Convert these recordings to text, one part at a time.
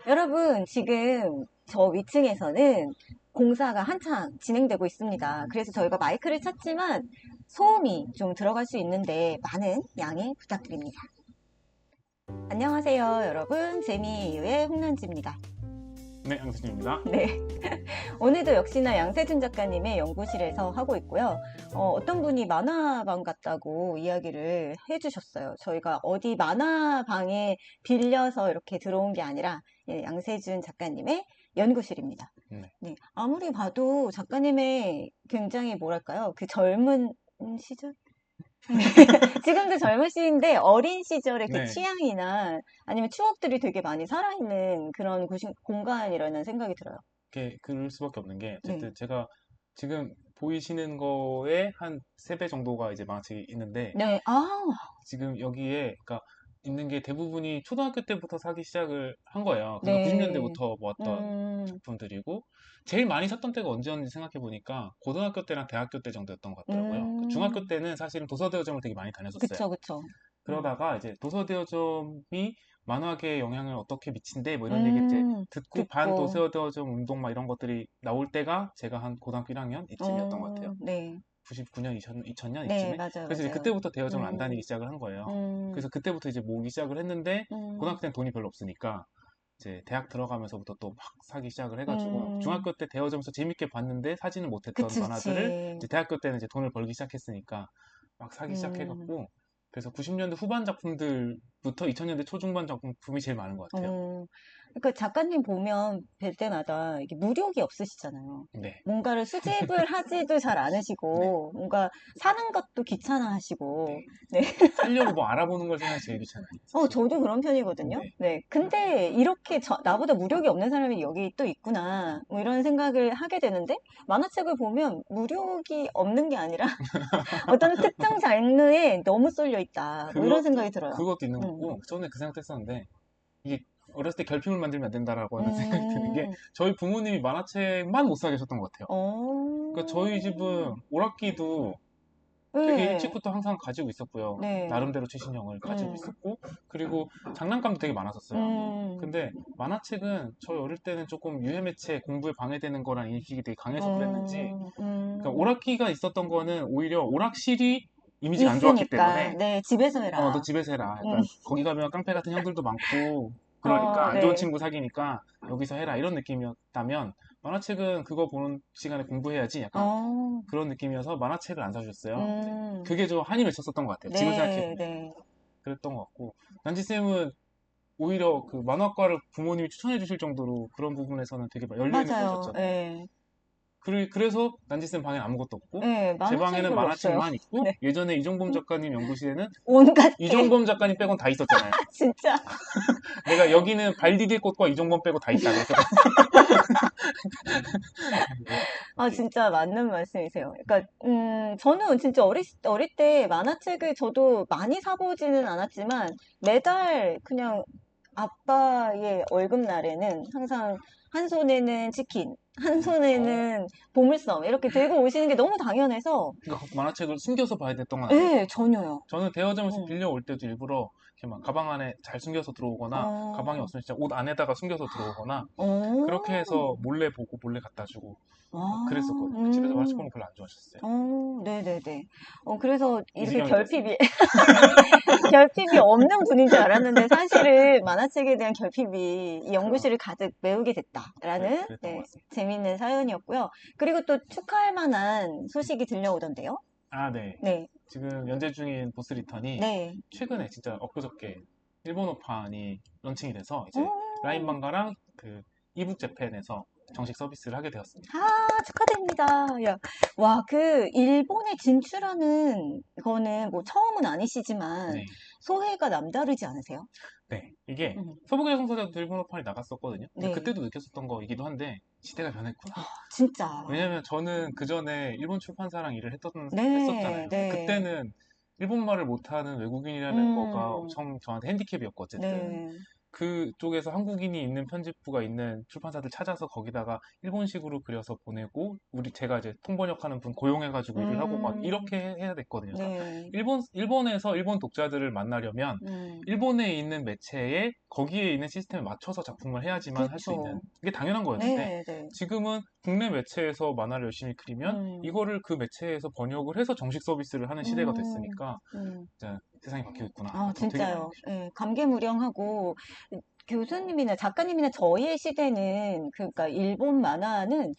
여러분, 지금 저 위층에서는 공사가 한창 진행되고 있습니다. 그래서 저희가 마이크를 찾지만 소음이 좀 들어갈 수 있는데 많은 양해 부탁드립니다. 안녕하세요, 여러분. 재미이유의 홍련지입니다. 네, 양세준입니다. 네. 오늘도 역시나 양세준 작가님의 연구실에서 하고 있고요. 어떤 분이 만화방 같다고 이야기를 해주셨어요. 저희가 어디 만화방에 빌려서 이렇게 들어온 게 아니라 양세준 작가님의 연구실입니다. 네. 아무리 봐도 작가님의 굉장히 뭐랄까요? 그 젊은 시절? 지금도 젊으신데 어린 시절의 그 네. 취향이나 아니면 추억들이 되게 많이 살아있는 그런 공간이라는 생각이 들어요. 그럴 수밖에 없는 게, 네. 어쨌든 제가 지금 보이시는 거에 한 3배 정도가 이제 만화책이 있는데, 네. 지금 여기에, 그러니까 있는 게 대부분이 초등학교 때부터 사기 시작을 한 거예요. 그러니까 네. 90년대부터 모았던 작품들이고, 제일 많이 샀던 때가 언제였는지 생각해보니까, 고등학교 때랑 대학교 때 정도였던 것 같더라고요. 중학교 때는 사실은 도서대여점을 되게 많이 다녔었어요. 그쵸, 그쵸. 그러다가 이제 도서대여점이 만화계에 영향을 어떻게 미친대 뭐 이런 얘기를 이제 듣고 반 듣고. 도서대여점 운동 막 이런 것들이 나올 때가 제가 한 고등학교 1학년 이쯤이었던 것 같아요. 네. 99년, 2000년 네, 이쯤에. 맞아요, 그래서 이제 맞아요. 그때부터 대여점을 안 다니기 시작을 한 거예요. 그래서 그때부터 이제 모으기 시작을 했는데 고등학교 때는 돈이 별로 없으니까 이제 대학 들어가면서부터 또 막 사기 시작을 해가지고 중학교 때 대여점에서 재밌게 봤는데 사지는 못했던 그치, 만화들을 그치. 이제 대학교 때는 이제 돈을 벌기 시작했으니까 막 사기 시작해갖고 그래서 90년대 후반 작품들부터 2000년대 초중반 작품이 제일 많은 것 같아요. 그러니까 작가님 보면 뵐 때마다 이게 무력이 없으시잖아요. 네. 뭔가를 수집을 하지도 잘 네. 않으시고, 뭔가 사는 것도 귀찮아 하시고, 네. 네. 살려고 뭐 알아보는 걸 생각이 제일 귀찮아요. 사실. 저도 그런 편이거든요. 네. 네. 근데 이렇게 나보다 무력이 없는 사람이 여기 또 있구나. 뭐 이런 생각을 하게 되는데, 만화책을 보면 무력이 없는 게 아니라 어떤 특정 장르에 너무 쏠려 있다. 뭐 이런 생각이 들어요. 그것도 있는 음. 거고, 처음에 그 생각도 했었는데, 이게 어렸을 때 결핍을 만들면 안 된다라고 하는 생각이 드는 게, 음, 저희 부모님이 만화책만 못 사게 하셨던 것 같아요. 어, 그러니까 저희 집은 오락기도 되게 네, 일찍부터 항상 가지고 있었고요. 네, 나름대로 최신형을 가지고 음, 있었고, 그리고 장난감도 되게 많았었어요. 음, 근데 만화책은 저희 어릴 때는 조금 유해매체 공부에 방해되는 거란 인식이 되게 강해서 그랬는지, 음, 그러니까 음. 오락기가 있었던 거는 오히려 오락실이 이미지가 안 좋았기 있으니까, 때문에 네, 집에서 너 해라. 집에서 해라. 음, 약간 거기 가면 깡패 같은 형들도 많고 그러니까 안 좋은 네, 친구 사귀니까 여기서 해라 이런 느낌이었다면 만화책은 그거 보는 시간에 공부해야지 약간 어, 그런 느낌이어서 만화책을 안 사주셨어요. 음, 그게 좀 한이 맺혔었던 것 같아요. 지금 네, 생각해보면 네. 그랬던 것 같고 난지쌤은 오히려 그 만화과를 부모님이 추천해 주실 정도로 그런 부분에서는 되게 열려있는 맞아요. 분이셨잖아요. 네, 그래서 난지쌤 방에는 아무것도 없고 네, 제 만화책이 방에는 별로 없어요. 만화책만 있고 네, 예전에 이종범 작가님 연구실에는 온갖 게, 이종범 작가님 빼곤 다 있었잖아요. 진짜. 내가 여기는 발디딜 꽃과 이종범 빼고 다 있다 그랬거든. 진짜 맞는 말씀이세요. 그러니까, 저는 진짜 어릴 때 만화책을 저도 많이 사보지는 않았지만 매달 그냥 아빠의 월급날에는 항상 한 손에는 치킨, 한 어, 손에는 보물섬 이렇게 들고 오시는 게 너무 당연해서, 그러니까 만화책을 숨겨서 봐야 됐던 건 아니에요. 네, 전혀요. 저는 대여점에서 음. 빌려올 때도 일부러 이렇게 막 가방 안에 잘 숨겨서 들어오거나 가방이 어, 없으면 진짜 옷 안에다가 숨겨서 들어오거나 그렇게 어, 해서 몰래 보고 몰래 갖다 주고 막 아, 그랬었거든요. 집에서 만화책 보는 거 별로 안 좋아하셨어요. 네네네. 그래서 이렇게 이지경이 됐어요. 결핍이 없는 분인 줄 알았는데 사실은 만화책에 대한 결핍이 이 그, 연구실을 가득 메우게 됐다라는 그랬던 것 네, 같습니다. 재밌는 사연이었고요. 그리고 또 축하할 만한 소식이 들려오던데요. 아, 네. 네, 지금 연재 중인 보스 리턴이 네. 최근에 진짜 엊그저께 일본어판이 런칭이 돼서 이제 오, 라인방가랑 그 이북 재팬에서 정식 서비스를 하게 되었습니다. 축하드립니다. 야, 와, 그 일본에 진출하는 거는 뭐 처음은 아니시지만 네. 소회가 남다르지 않으세요? 네. 이게 음, 서부의 성서자도 일본어판이 나갔었거든요. 근데 네, 그때도 느꼈었던 거이기도 한데 시대가 변했구나. 진짜. 왜냐면 저는 그 전에 일본 출판사랑 일을 네, 했었잖아요. 근데 네. 그때는 일본말을 못하는 외국인이라는 거가 음, 엄청 저한테 핸디캡이었고 어쨌든 네. 그쪽에서 한국인이 있는 편집부가 있는 출판사들 찾아서 거기다가 일본식으로 그려서 보내고 제가 이제 통번역하는 분 고용해가지고 일을 하고 막 이렇게 해야 됐거든요. 그러니까 네. 일본에서 일본 독자들을 만나려면 일본에 있는 매체에 거기에 있는 시스템에 맞춰서 작품을 해야지만 할 수 그쵸. 있는 그게 당연한 거였는데 네, 네. 지금은 국내 매체에서 만화를 열심히 그리면 이거를 그 매체에서 번역을 해서 정식 서비스를 하는 시대가 됐으니까 진짜 세상이 바뀌고 있구나. 되게 많이 진짜요. 느껴요. 예, 감개무량하고 교수님이나 작가님이나 저희의 시대는 그러니까 일본 만화는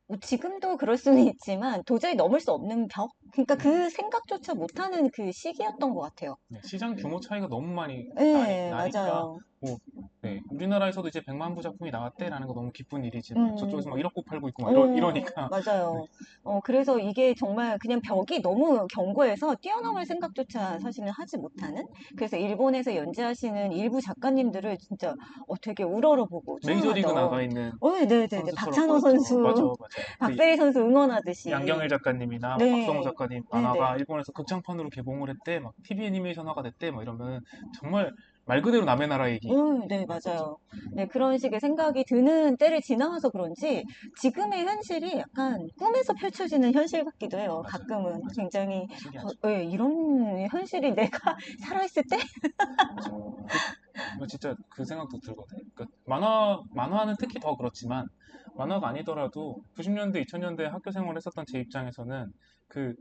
뭐 지금도 그럴 수는 있지만 도저히 넘을 수 없는 벽? 그러니까 그 생각조차 못하는 그 시기였던 것 같아요. 네, 시장 규모 차이가 너무 많이 네, 나니까 맞아요. 뭐 네, 우리나라에서도 이제 100만 부 작품이 나왔대라는 거 너무 기쁜 일이지만 저쪽에서 음, 막 1억 부 팔고 있고 막 이러니까 네, 맞아요. 그래서 이게 정말 그냥 벽이 너무 견고해서 뛰어넘을 생각조차 사실은 하지 못하는? 그래서 일본에서 연재하시는 일부 작가님들을 진짜 되게 우러러보고 메이저리그 敬하죠. 나가 있는 네네네. 선수처럼 박찬호 그렇죠. 맞아, 선수, 맞아. 그 박세리 선수 응원하듯이. 양경일 작가님이나 뭐 박성호 네, 작가님 네네. 만화가 일본에서 극장판으로 개봉을 했대, 막 TV 애니메이션화가 됐대, 막 이러면 정말 말 그대로 남의 나라 얘기. 네, 거죠. 맞아요. 네, 그런 식의 생각이 드는 때를 지나와서 그런지 지금의 현실이 약간 꿈에서 펼쳐지는 현실 같기도 해요. 맞아요. 가끔은 맞아요. 굉장히 신기하죠. 이런 현실이 내가 살아있을 때? 맞아요. 진짜 그 생각도 들거든요. 그러니까 만화는 특히 더 그렇지만 만화가 아니더라도 90년대, 2000년대 학교 생활을 했었던 제 입장에서는 그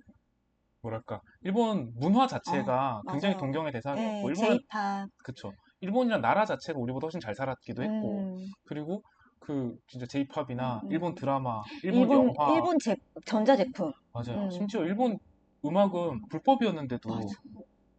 뭐랄까 일본 문화 자체가 굉장히 맞아요. 동경의 대상이었고 네, 일본은 J-pop. 그쵸. 일본이란 나라 자체가 우리보다 훨씬 잘 살았기도 했고 음, 그리고 그 진짜 J-팝이나 일본 음. 드라마, 일본 영화 일본 전자제품. 맞아요. 음, 심지어 일본 음악은 불법이었는데도 맞아.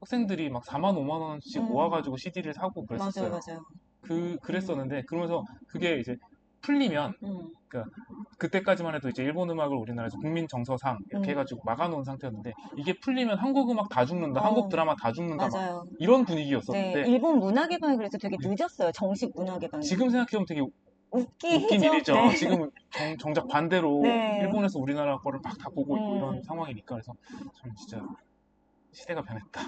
학생들이 막 4만 5만 원씩 음, 모아가지고 CD를 사고 맞아요, 그랬었어요. 맞아요. 음, 그랬었는데 그러면서 그게 이제 풀리면 음, 그러니까 그때까지만 해도 이제 일본 음악을 우리나라에서 국민 정서상 이렇게 음. 해가지고 막아놓은 상태였는데 이게 풀리면 한국 음악 다 죽는다, 한국 드라마 다 죽는다 막 맞아요. 이런 네, 분위기였었는데 일본 문화 개방이 그래서 되게 네, 늦었어요. 정식 문화 개방이. 지금 생각해보면 되게 웃긴 웃기죠? 네. 일이죠. 지금은 정작 반대로 네. 일본에서 우리나라 거를 막 다 보고 있고 이런 음, 상황이니까 그래서 참 진짜 시대가 변했다.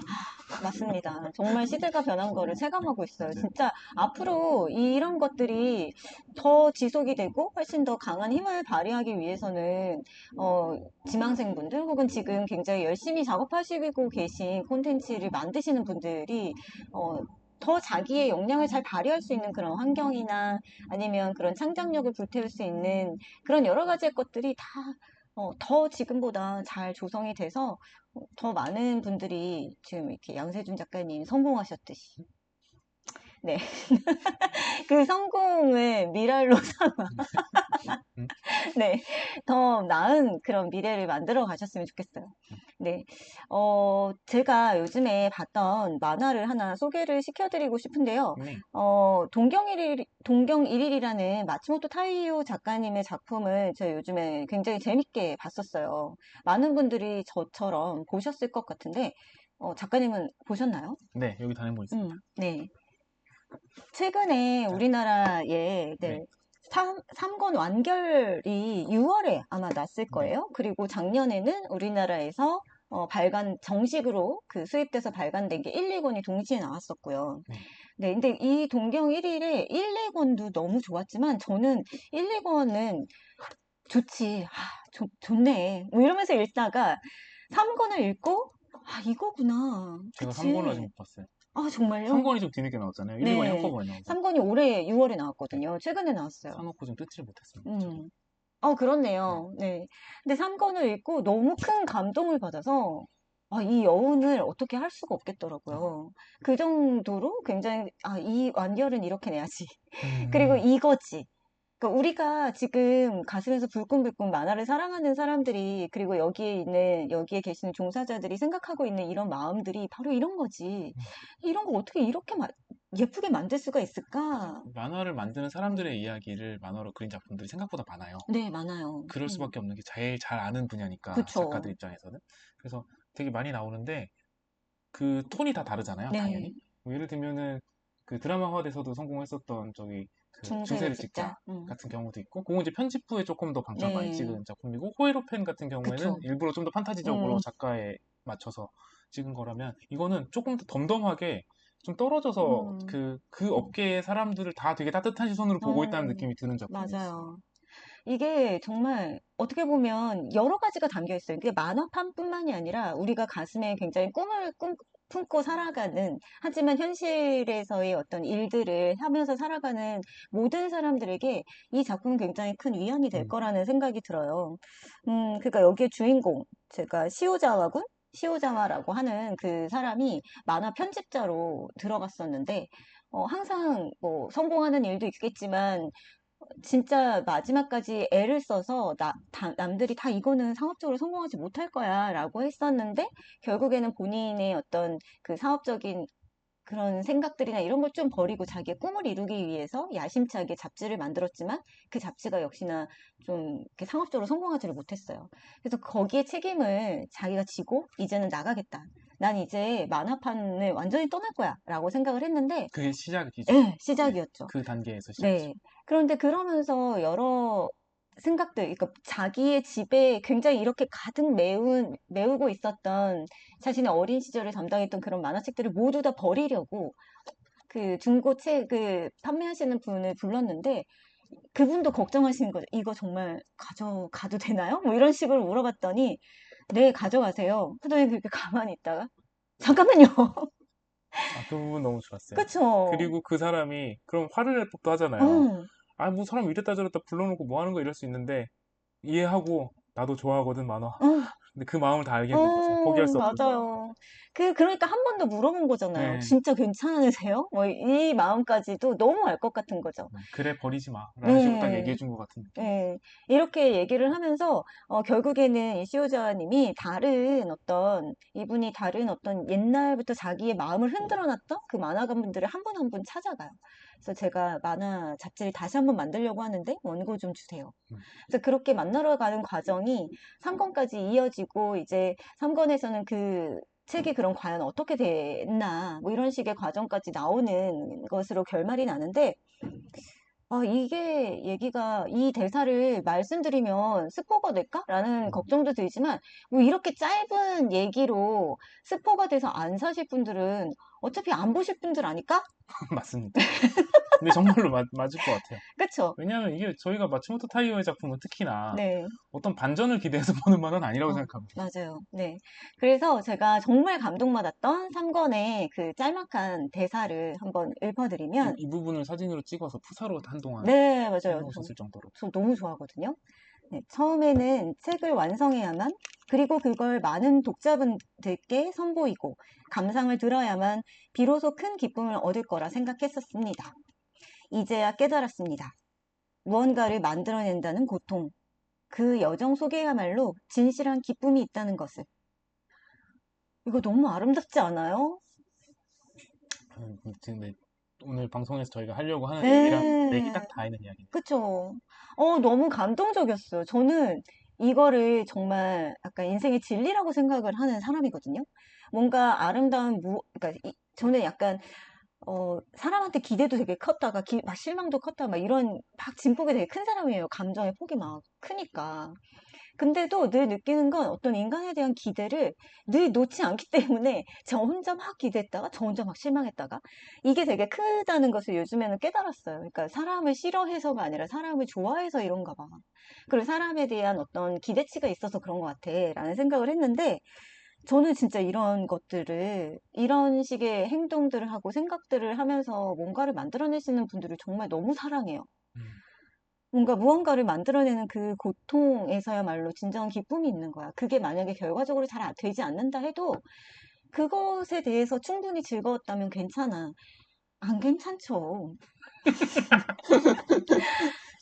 맞습니다. 정말 시대가 변한 거를 체감하고 있어요. 네. 진짜 앞으로 이런 것들이 더 지속이 되고 훨씬 더 강한 힘을 발휘하기 위해서는 지망생분들 혹은 지금 굉장히 열심히 작업하시고 계신 콘텐츠를 만드시는 분들이 어, 더 자기의 역량을 잘 발휘할 수 있는 그런 환경이나 아니면 그런 창작력을 불태울 수 있는 그런 여러 가지 것들이 다 더 지금보다 잘 조성이 돼서 더 많은 분들이 지금 이렇게 양세준 작가님 성공하셨듯이. 네. 그 성공을 미랄로 삼아, 음, 네. 더 나은 그런 미래를 만들어 가셨으면 좋겠어요. 네. 제가 요즘에 봤던 만화를 하나 소개를 시켜드리고 싶은데요. 네. 동경 1일이라는 마츠모토 타이오 작가님의 작품을 제가 요즘에 굉장히 재밌게 봤었어요. 많은 분들이 저처럼 보셨을 것 같은데, 작가님은 보셨나요? 네, 여기 다니고 있습니다. 네. 최근에 자, 우리나라에 네. 네, 3권 완결이 6월에 아마 났을 네. 거예요. 그리고 작년에는 우리나라에서 정식으로 그 수입돼서 발간된 게 1, 2권이 동시에 나왔었고요. 네. 네, 근데 이 동경 1일의 1, 2권도 너무 좋았지만 저는 1, 2권은 좋지. 좋네. 뭐 이러면서 읽다가 3권을 읽고, 이거구나. 제가 3권을 아직 그치. 못 봤어요. 정말요? 3권이 좀 뒤늦게 나왔잖아요. 1, 2권이 네. 한꺼번에 나오잖아요. 3권이 올해 6월에 네. 나왔거든요. 최근에 나왔어요. 사놓고 좀 뜯지를 못했습니다. 저도. 음. 네. 그렇네요. 네. 근데 3권을 읽고 너무 큰 감동을 받아서, 이 여운을 어떻게 할 수가 없겠더라고요. 그 정도로 굉장히, 이 완결은 이렇게 내야지. 그리고 음, 이거지. 그러니까 우리가 지금 가슴에서 불끈불끈 만화를 사랑하는 사람들이, 그리고 여기에 계시는 종사자들이 생각하고 있는 이런 마음들이 바로 이런 거지. 이런 거 어떻게 이렇게 예쁘게 만들 수가 있을까? 만화를 만드는 사람들의 이야기를 만화로 그린 작품들이 생각보다 많아요. 네, 많아요. 그럴 수밖에 없는 게 제일 잘 아는 분야니까 작가들 그쵸. 입장에서는. 그래서 되게 많이 나오는데 그 톤이 다 다르잖아요, 당연히. 네. 뭐 예를 들면은 그 드라마화돼서도 성공했었던 저기 그 중세를 중세를 찍자 찍자. 같은 경우도 있고, 그건 이제 편집부에 조금 더 방점을 많이 네. 찍은 작품이고, 호에로펜 같은 경우에는 그쵸. 일부러 좀 더 판타지적으로 음, 작가에 맞춰서 찍은 거라면, 이거는 조금 더 덤덤하게 좀 떨어져서 그 업계의 사람들을 다 되게 따뜻한 시선으로 보고 있다는 느낌이 드는 작품이었어요. 맞아요. 이게 정말 어떻게 보면 여러 가지가 담겨 있어요. 그게 만화판뿐만이 아니라 우리가 가슴에 굉장히 꿈을 품고 살아가는, 하지만 현실에서의 어떤 일들을 하면서 살아가는 모든 사람들에게 이 작품은 굉장히 큰 위안이 될 거라는 생각이 들어요. 그러니까 여기에 주인공, 제가 시오자와라고 하는 그 사람이 만화 편집자로 들어갔었는데, 항상 뭐 성공하는 일도 있겠지만 진짜 마지막까지 애를 써서 남들이 다 이거는 상업적으로 성공하지 못할 거야 라고 했었는데, 결국에는 본인의 어떤 그 사업적인 그런 생각들이나 이런 걸 좀 버리고 자기의 꿈을 이루기 위해서 야심차게 잡지를 만들었지만, 그 잡지가 역시나 좀 이렇게 상업적으로 성공하지를 못했어요. 그래서 거기에 책임을 자기가 지고 이제는 나가겠다. 난 이제 만화판을 완전히 떠날 거야 라고 생각을 했는데, 그게 시작이죠. 네, 시작이었죠. 그 단계에서 시작이죠. 네. 그런데 그러면서 여러 생각들, 그러니까 자기의 집에 굉장히 이렇게 가득 메우고 있었던 자신의 어린 시절을 담당했던 그런 만화책들을 모두 다 버리려고 그 중고책 그 판매하시는 분을 불렀는데, 그분도 걱정하시는 거죠. 이거 정말 가져가도 되나요? 뭐 이런 식으로 물어봤더니, 네, 가져가세요. 그러더니 그렇게 가만히 있다가, 잠깐만요. 그 부분 너무 좋았어요. 그쵸? 그리고 그 사람이 그럼 화를 낼 법도 하잖아요. 응. 뭐 사람 이랬다 저랬다 불러놓고 뭐 하는 거 이럴 수 있는데 이해하고 나도 좋아하거든 만화. 응. 근데 그 마음을 다 알겠는 거죠. 포기할 수 없어서. 맞아요. 그러니까 한 번 더 물어본 거잖아요. 네. 진짜 괜찮으세요? 뭐, 이 마음까지도 너무 알 것 같은 거죠. 그래 버리지 마. 라는 식으로 딱 네. 얘기해 준 것 같은 느낌. 네. 이렇게 얘기를 하면서, 결국에는 이 시오자님이 이분이 다른 어떤 옛날부터 자기의 마음을 흔들어 놨던 그 만화가분들을 한 분 한 분 찾아가요. 그래서 제가 만화 잡지를 다시 한번 만들려고 하는데 원고 좀 주세요. 그래서 그렇게 만나러 가는 과정이 3권까지 이어지고, 이제 3권에서는 그 책이 그럼 과연 어떻게 됐나, 뭐 이런 식의 과정까지 나오는 것으로 결말이 나는데, 이게 얘기가, 이 대사를 말씀드리면 스포가 될까? 라는 걱정도 들지만, 뭐 이렇게 짧은 얘기로 스포가 돼서 안 사실 분들은 어차피 안 보실 분들 아닐까? 맞습니다. 근데 정말로 맞을 것 같아요. 그쵸? 왜냐하면 이게 저희가 마츠모토 타이오의 작품은 특히나 네. 어떤 반전을 기대해서 보는 만화는 아니라고 생각합니다. 맞아요. 네. 그래서 제가 정말 감동받았던 3권의 그 짤막한 대사를 한번 읊어드리면, 이 부분을 사진으로 찍어서 푸사로 한동안 네, 맞아요. 해놓으셨을 정도로. 저 너무 좋아하거든요. 네, 처음에는 책을 완성해야만, 그리고 그걸 많은 독자분들께 선보이고 감상을 들어야만 비로소 큰 기쁨을 얻을 거라 생각했었습니다. 이제야 깨달았습니다. 무언가를 만들어낸다는 고통, 그 여정 속에야말로 진실한 기쁨이 있다는 것을. 이거 너무 아름답지 않아요? 근데 오늘 방송에서 저희가 하려고 하는 얘기랑 맥이 네, 딱 닿는 이야기네요. 그쵸. 너무 감동적이었어요. 저는 이거를 정말 약간 인생의 진리라고 생각을 하는 사람이거든요. 뭔가 아름다운 그러니까 저는 약간 사람한테 기대도 되게 컸다가 막 실망도 컸다가 막 이런 막 진폭이 되게 큰 사람이에요. 감정의 폭이 막 크니까. 근데도 늘 느끼는 건 어떤 인간에 대한 기대를 늘 놓지 않기 때문에 저 혼자 막 기대했다가 저 혼자 막 실망했다가 이게 되게 크다는 것을 요즘에는 깨달았어요. 그러니까 사람을 싫어해서가 아니라 사람을 좋아해서 이런가 봐. 그리고 사람에 대한 어떤 기대치가 있어서 그런 것 같아 라는 생각을 했는데, 저는 진짜 이런 것들을, 이런 식의 행동들을 하고 생각들을 하면서 뭔가를 만들어내시는 분들을 정말 너무 사랑해요. 뭔가 무언가를 만들어내는 그 고통에서야말로 진정한 기쁨이 있는 거야. 그게 만약에 결과적으로 잘 되지 않는다 해도 그것에 대해서 충분히 즐거웠다면 괜찮아. 안 괜찮죠.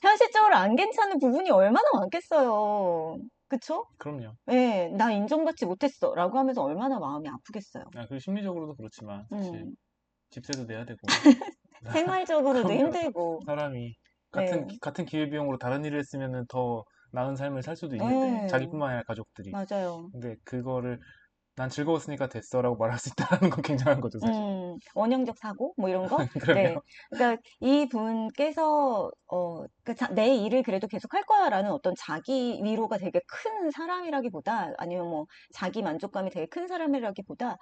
현실적으로 안 괜찮은 부분이 얼마나 많겠어요. 그쵸? 그럼요. 예, 나 인정받지 못했어. 라고 하면서 얼마나 마음이 아프겠어요. 그리고 심리적으로도 그렇지만 사실 음, 집세도 내야 되고 생활적으로도 그럼요. 힘들고. 사람이 네, 같은 기회비용으로 다른 일을 했으면 더 나은 삶을 살 수도 있는데 네, 자기뿐만 아니라 가족들이. 맞아요. 근데 그거를 난 즐거웠으니까 됐어라고 말할 수 있다는 건 굉장한 거죠, 사실. 원형적 사고? 뭐 이런 거? 네. 그러네요. 그러니까 이 분께서, 내 일을 그래도 계속 할 거야 라는 어떤 자기 위로가 되게 큰 사람이라기보다, 아니면 뭐 자기 만족감이 되게 큰 사람이라기보다,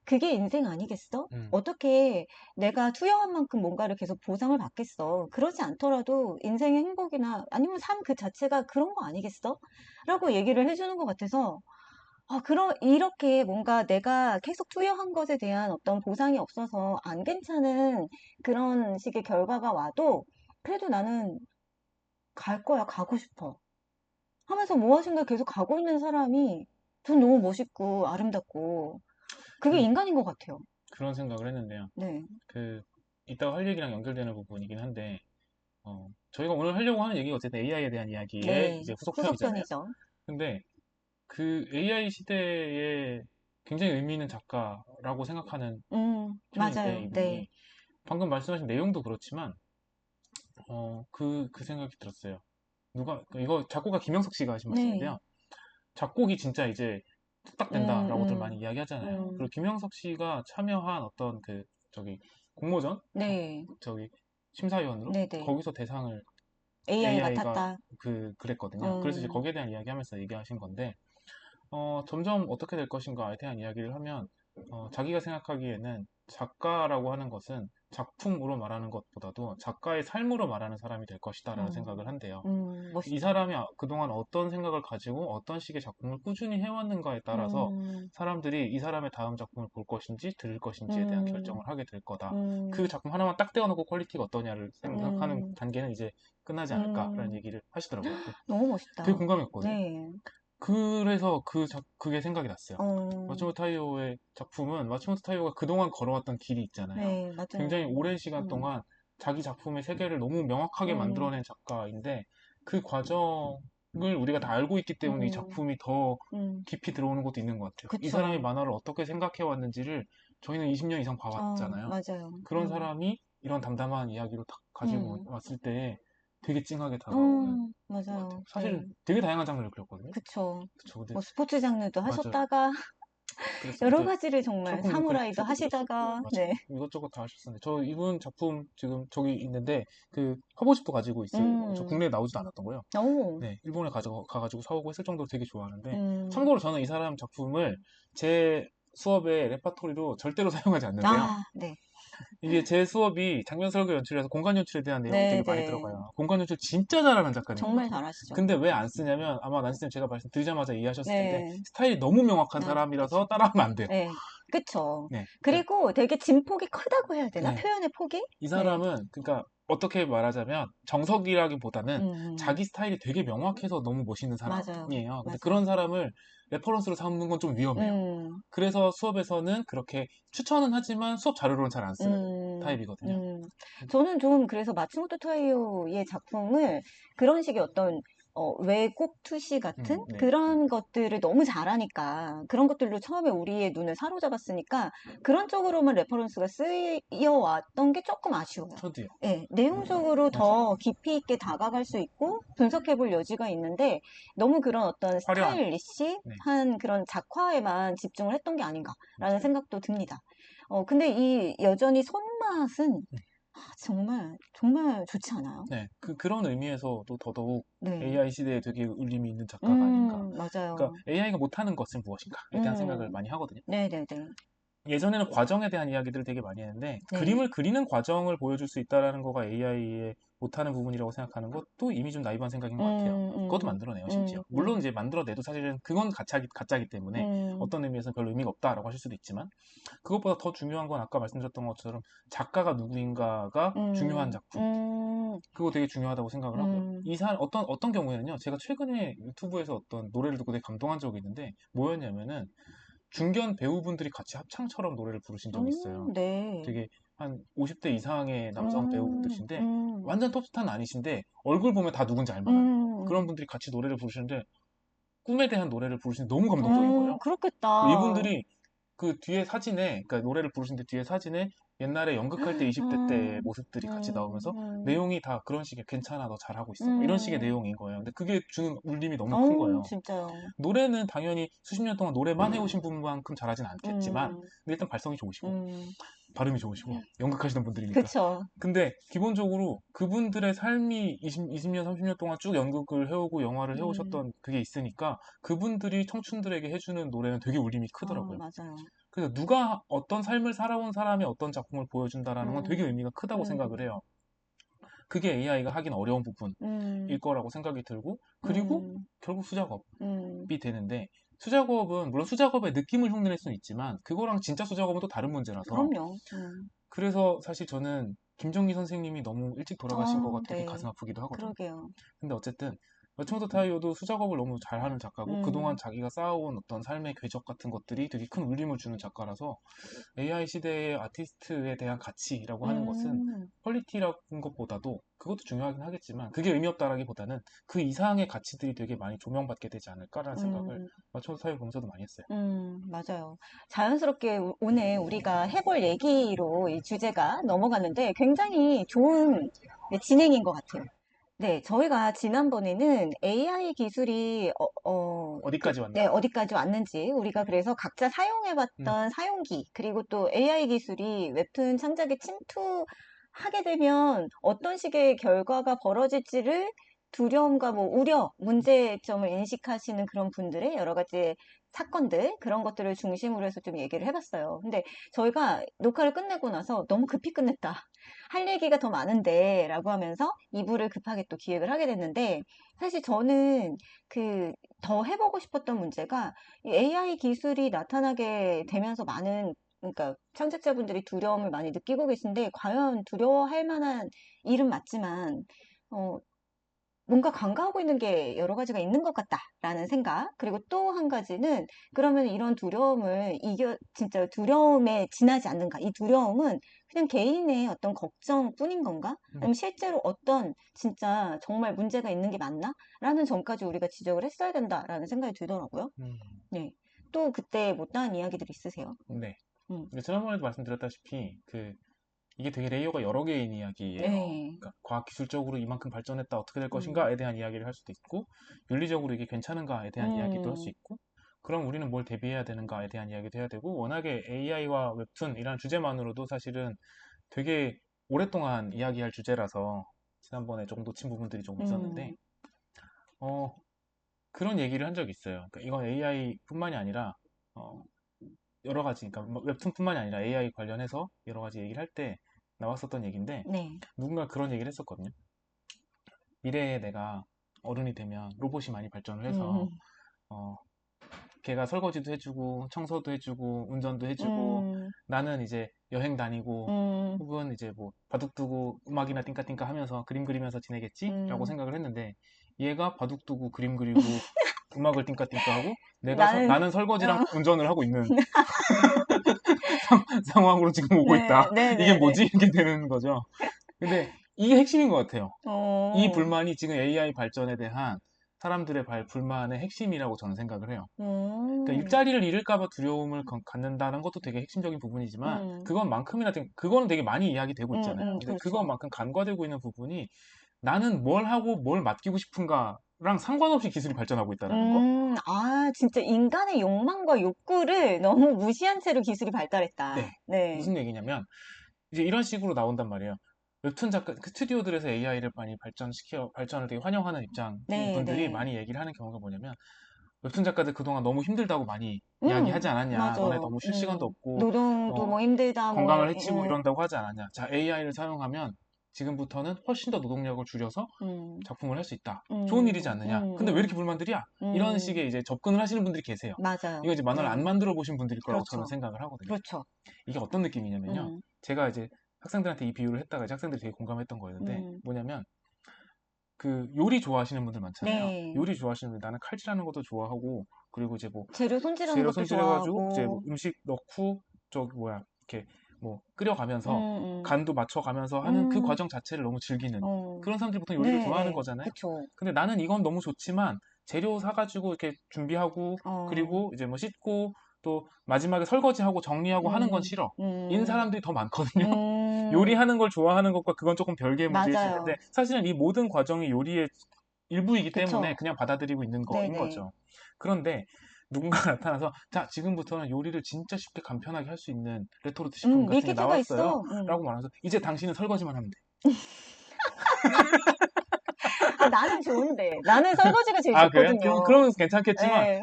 그게 인생 아니겠어? 음. 어떻게 내가 투여한 만큼 뭔가를 계속 보상을 받겠어? 그러지 않더라도 인생의 행복이나 아니면 삶 그 자체가 그런 거 아니겠어? 라고 얘기를 해주는 것 같아서 이렇게 뭔가 내가 계속 투여한 것에 대한 어떤 보상이 없어서 안 괜찮은 그런 식의 결과가 와도 그래도 나는 갈 거야, 가고 싶어. 하면서 무엇인가 계속 가고 있는 사람이 전 너무 멋있고 아름답고 그게 그, 인간인 것 같아요. 그런 생각을 했는데요. 네. 그, 이따가 할 얘기랑 연결되는 부분이긴 한데, 저희가 오늘 하려고 하는 얘기가 어쨌든 AI에 대한 이야기의 네. 이제 후속편이잖아요. 후속편이죠. 근데 그 AI 시대에 굉장히 의미 있는 작가라고 생각하는 편인데, 맞아요. 네. 이분이. 방금 말씀하신 내용도 그렇지만, 그 생각이 들었어요. 이거 작곡가 김영석 씨가 하신 네. 말씀인데요. 작곡이 진짜 이제 뚝딱 음, 된다라고들 많이 음, 이야기하잖아요. 음. 그리고 김영석 씨가 참여한 어떤 저기, 공모전? 네. 저기, 심사위원으로? 네네. 거기서 대상을 AI AI가 맡았다. 그랬거든요. 그래서 이제 음, 거기에 대한 이야기하면서 얘기하신 건데, 점점 어떻게 될 것인가에 대한 이야기를 하면, 자기가 생각하기에는 작가라고 하는 것은 작품으로 말하는 것보다도 작가의 삶으로 말하는 사람이 될 것이다라는 생각을 한대요. 이 멋있다. 사람이 그동안 어떤 생각을 가지고 어떤 식의 작품을 꾸준히 해왔는가에 따라서 음, 사람들이 이 사람의 다음 작품을 볼 것인지 들을 것인지에 대한 음, 결정을 하게 될 거다. 그 음, 작품 하나만 딱 떼어놓고 퀄리티가 어떠냐를 생각하는 음, 단계는 이제 끝나지 않을까라는 음. 얘기를 하시더라고요. 너무 되게 멋있다. 공감했거든요. 네. 그래서 그게 생각이 났어요. 어, 마츠모토 타이오의 작품은 마츠모토 타이오가 그동안 걸어왔던 길이 있잖아요. 네, 맞아요. 굉장히 오랜 시간 음, 동안 자기 작품의 세계를 너무 명확하게 음, 만들어낸 작가인데 그 과정을 우리가 다 알고 있기 때문에 이 음, 작품이 더 음. 깊이 들어오는 것도 있는 것 같아요. 이 사람이 그쵸. 만화를 어떻게 생각해 왔는지를 저희는 20년 이상 봐왔잖아요. 맞아요. 그런 사람이 이런 담담한 이야기로 딱 가지고 음, 왔을 때 되게 찡하게 다가오는 것 같아요. 맞아요. 사실은 네. 되게 다양한 장르를 그렸거든요. 그쵸. 그쵸. 근데 뭐 스포츠 장르도 맞아요. 하셨다가 그랬어요. 여러 근데 가지를 정말 작품도 사무라이도 그렇게 그렸었고, 하시다가 맞아요. 네. 이것저것 다 하셨었는데, 저 이분 작품 지금 저기 있는데, 화보집도 가지고 있어요. 저 음. 국내에 나오지도 않았던 거예요. 오. 네, 일본에 가가지고 사오고 했을 정도로 되게 좋아하는데, 음. 참고로 저는 이 사람 작품을 제 수업의 레파토리로 절대로 사용하지 않는데요. 네. 이게 제 수업이 장면 설계 연출에서 공간 연출에 대한 내용이 되게 많이 네네. 들어가요. 공간 연출 진짜 잘하는 정말 작가님이거든요. 잘하시죠. 근데 왜 안 쓰냐면, 아마 난스님 제가 말씀드리자마자 이해하셨을 텐데, 네. 스타일이 너무 명확한 그쵸. 사람이라서 따라하면 안 돼요. 네. 그쵸. 네. 그러니까 그리고 되게 진폭이 크다고 해야 되나? 네. 표현의 폭이? 이 네. 사람은 그러니까 어떻게 말하자면 정석이라기보다는 음. 자기 스타일이 되게 명확해서 너무 멋있는 맞아요. 사람이에요. 근데 그런 맞아요. 사람을 레퍼런스로 삼는 건 좀 위험해요. 음. 그래서 수업에서는 그렇게 추천은 하지만 수업 자료로는 잘 안 쓰는 음. 타입이거든요. 음. 저는 좀 그래서 마츠모토 타이오의 작품을 그런 식의 어떤 왜곡 투시 같은 네. 그런 것들을 너무 잘하니까 그런 것들로 처음에 우리의 눈을 사로잡았으니까 그런 쪽으로만 레퍼런스가 쓰여왔던 게 조금 아쉬워요. 저도요. 네, 내용적으로 맞아요. 더 깊이 있게 다가갈 수 있고 분석해 볼 여지가 있는데 너무 그런 어떤 화려한. 네. 스타일리시한 그런 작화에만 집중을 했던 게 아닌가라는 맞아요. 생각도 듭니다. 근데 이 여전히 손맛은 음. 정말 정말 좋지 않아요? 네. 그런 의미에서도 더더욱 네. AI 시대에 되게 울림이 있는 작가가 아닌가. 그러니까 맞아요. AI가 못하는 것은 무엇인가에 대한 생각을 음, 많이 하거든요. 네네네. 예전에는 과정에 대한 이야기들을 되게 많이 했는데 네. 그림을 그리는 과정을 보여줄 수 있다라는 거가 AI의 못하는 부분이라고 생각하는 것도 이미 좀 나이브한 생각인 것 같아요. 음, 그것도 음, 만들어내요, 심지어. 물론 이제 만들어내도 사실은 그건 가짜기 때문에 음, 어떤 의미에서는 별로 의미가 없다라고 하실 수도 있지만 그것보다 더 중요한 건 아까 말씀드렸던 것처럼 작가가 누구인가가 중요한 음, 작품. 음, 그거 되게 중요하다고 생각을 하고요. 음, 이 사람 어떤 경우에는요. 제가 최근에 유튜브에서 어떤 노래를 듣고 되게 감동한 적이 있는데 뭐였냐면은 중견 배우분들이 같이 합창처럼 노래를 부르신 적이 있어요. 네. 되게 한 50대 이상의 남성 음, 배우분들이신데 음, 완전 톱스타는 아니신데 얼굴 보면 다 누군지 알만한 그런 음, 분들이 같이 노래를 부르시는데 꿈에 대한 노래를 부르시는데 너무 감동적인 거예요. 그 그렇겠다. 이분들이 그 뒤에 사진에, 그러니까 노래를 부르시는데 뒤에 사진에 옛날에 연극할 때 20대 때 음, 모습들이 같이 음, 나오면서 음, 내용이 다 그런 식의 괜찮아, 너 잘하고 있어. 뭐 이런 식의 음, 내용인 거예요. 근데 그게 주는 울림이 너무 큰 거예요. 진짜요. 노래는 당연히 수십 년 동안 노래만 해오신 분만큼 잘하진 않겠지만, 음, 근데 일단 발성이 좋으시고, 음, 발음이 좋으시고, 연극하시는 분들이니까. 그쵸. 근데 기본적으로 그분들의 삶이 20년, 30년 동안 쭉 연극을 해오고 영화를 음, 해오셨던 그게 있으니까 그분들이 청춘들에게 해주는 노래는 되게 울림이 크더라고요. 맞아요. 그래서 누가 어떤 삶을 살아온 사람이 어떤 작품을 보여준다라는 건 되게 의미가 크다고 생각을 해요. 그게 AI가 하긴 어려운 부분일 거라고 생각이 들고, 그리고 결국 수작업이 되는데, 수작업은 물론 수작업의 느낌을 흉내낼 수는 있지만 그거랑 진짜 수작업은 또 다른 문제라서. 그럼요. 그래서 사실 저는 김정기 선생님이 너무 일찍 돌아가신 것 같아서 좀 네. 가슴 아프기도 하거든요. 그러게요. 근데 어쨌든 여청도 타이어도 수작업을 너무 잘하는 작가고 그동안 자기가 쌓아온 어떤 삶의 궤적 같은 것들이 되게 큰 울림을 주는 작가라서 AI 시대의 아티스트에 대한 가치라고 하는 것은 퀄리티라는 것보다도, 그것도 중요하긴 하겠지만 그게 의미 없다라기보다는 그 이상의 가치들이 되게 많이 조명받게 되지 않을까라는 생각을 여청도 타이어 보면서도 많이 했어요. 맞아요. 자연스럽게 오늘 우리가 해볼 얘기로 이 주제가 넘어갔는데 굉장히 좋은 진행인 것 같아요. 네, 저희가 지난번에는 AI 기술이 어디까지 왔나? 네, 어디까지 왔는지 우리가 그래서 각자 음. 사용해봤던 사용기, 그리고 또 AI 기술이 웹툰 창작에 침투하게 되면 어떤 식의 결과가 벌어질지를 두려움과 뭐 우려, 문제점을 인식하시는 그런 분들의 여러 가지 사건들, 그런 것들을 중심으로 해서 좀 얘기를 해봤어요. 근데 저희가 녹화를 끝내고 나서 너무 급히 끝냈다. 할 얘기가 더 많은데 라고 하면서 2부를 급하게 또 기획을 하게 됐는데, 사실 저는 더 해보고 싶었던 문제가 이 AI 기술이 나타나게 되면서 많은, 그러니까 창작자분들이 두려움을 많이 느끼고 계신데, 과연 두려워할 만한 일은 맞지만, 어, 뭔가 간과하고 있는 게 여러 가지가 있는 것 같다라는 생각. 그리고 또 한 가지는, 그러면 이런 두려움을 진짜 두려움에 지나지 않는가? 이 두려움은 그냥 개인의 어떤 걱정뿐인 건가? 아니면 실제로 어떤 진짜 정말 문제가 있는 게 맞나? 라는 점까지 우리가 지적을 했어야 된다라는 생각이 들더라고요. 네. 또 그때 못다한 이야기들 있으세요? 네. 음. 지난번에도 말씀드렸다시피 이게 되게 레이어가 여러 개인 이야기예요. 네. 그러니까 과학기술적으로 이만큼 발전했다 어떻게 될 것인가에 대한 이야기를 할 수도 있고, 윤리적으로 이게 괜찮은가에 대한 이야기도 할 수 있고, 그럼 우리는 뭘 대비해야 되는가에 대한 이야기도 해야 되고, 워낙에 AI와 웹툰이라는 주제만으로도 사실은 되게 오랫동안 이야기할 주제라서 지난번에 조금 놓친 부분들이 조금 있었는데, 어, 그런 얘기를 한 적이 있어요. 그러니까 이건 AI뿐만이 아니라 어, 여러 가지, 그러니까 뭐 웹툰뿐만이 아니라 AI 관련해서 여러 가지 얘기를 할 때 나왔었던 얘기인데, 네. 누군가 그런 얘기를 했었거든요. 미래에 내가 어른이 되면 로봇이 많이 발전을 해서 어, 걔가 설거지도 해주고 청소도 해주고 운전도 해주고, 나는 이제 여행 다니고 혹은 이제 뭐 바둑 두고 음악이나 띵까띵까 하면서 그림 그리면서 지내겠지라고 생각을 했는데, 얘가 바둑 두고 그림 그리고 음악을 띵까띵까 하고 나는 설거지랑 운전을 하고 있는 상황으로 지금 오고 있다. 이게 뭐지? 이렇게 되는 거죠. 근데 이게 핵심인 것 같아요. 이 불만이 지금 AI 발전에 대한 사람들의 불만의 핵심이라고 저는 생각을 해요. 그러니까 일자리를 잃을까봐 두려움을 갖는다는 것도 되게 핵심적인 부분이지만, 그거는 되게 많이 이야기되고 있잖아요. 근데 그렇죠. 그것만큼 간과되고 있는 부분이, 나는 뭘 하고 뭘 맡기고 싶은가랑 상관없이 기술이 발전하고 있다는 거. 진짜 인간의 욕망과 욕구를 너무 무시한 채로 기술이 발달했다. 네. 네. 무슨 얘기냐면, 이제 이런 식으로 나온단 말이에요. 웹툰 작가, 스튜디오들에서 AI를 많이 발전을 되게 환영하는 입장인 네, 분들이 네. 많이 얘기를 하는 경우가 뭐냐면, 웹툰 작가들 그동안 너무 힘들다고 많이 이야기하지 않았냐. 너네 맞아요. 너무 쉴 시간도 없고, 노동도 뭐 힘들다, 뭐, 건강을 해치고 이런다고 하지 않았냐. 자, AI를 사용하면 지금부터는 훨씬 더 노동력을 줄여서 작품을 할 수 있다. 좋은 일이지 않느냐. 근데 왜 이렇게 불만들이야? 이런 식의 이제 접근을 하시는 분들이 계세요. 맞아요. 이거 이제 만화를 네. 안 만들어 보신 분들일 거라고 그렇죠. 저는 생각을 하거든요. 그렇죠. 이게 어떤 느낌이냐면요. 제가 이제 학생들한테 이 비유를 했다가 이제 학생들이 되게 공감했던 거였는데, 뭐냐면 요리 좋아하시는 분들 많잖아요. 네. 요리 좋아하시는 분들, 나는 칼질하는 것도 좋아하고, 그리고 이제 뭐 재료 손질하는 재료 것도 손질해가지고 이제 뭐 좋아하고, 음식 넣고 이렇게 뭐 끓여가면서 음, 간도 맞춰가면서 하는 그 음, 과정 자체를 너무 즐기는 어, 그런 사람들이 보통 요리를 네, 좋아하는 네. 거잖아요. 그쵸. 근데 나는 이건 너무 좋지만 재료 사가지고 이렇게 준비하고, 어, 그리고 이제 뭐 씻고 또 마지막에 설거지하고 정리하고 하는 건 음, 싫어. 인 음, 사람들이 더 많거든요. 음, 요리하는 걸 좋아하는 것과 그건 조금 별개의 문제일 수 맞아요. 있는데, 사실은 이 모든 과정이 요리의 일부이기 때문에 그쵸. 그냥 받아들이고 있는 거인 네네. 거죠. 그런데 누군가 나타나서, 자, 지금부터는 요리를 진짜 쉽게 간편하게 할 수 있는 레토르트 식품 같은 게 밀키트가 나왔어요. 있어. 라고 말하면서, 이제 당신은 설거지만 하면 돼. 나는 좋은데. 나는 설거지가 제일 아, 그래요? 좋거든요. 그러면 괜찮겠지만, 네.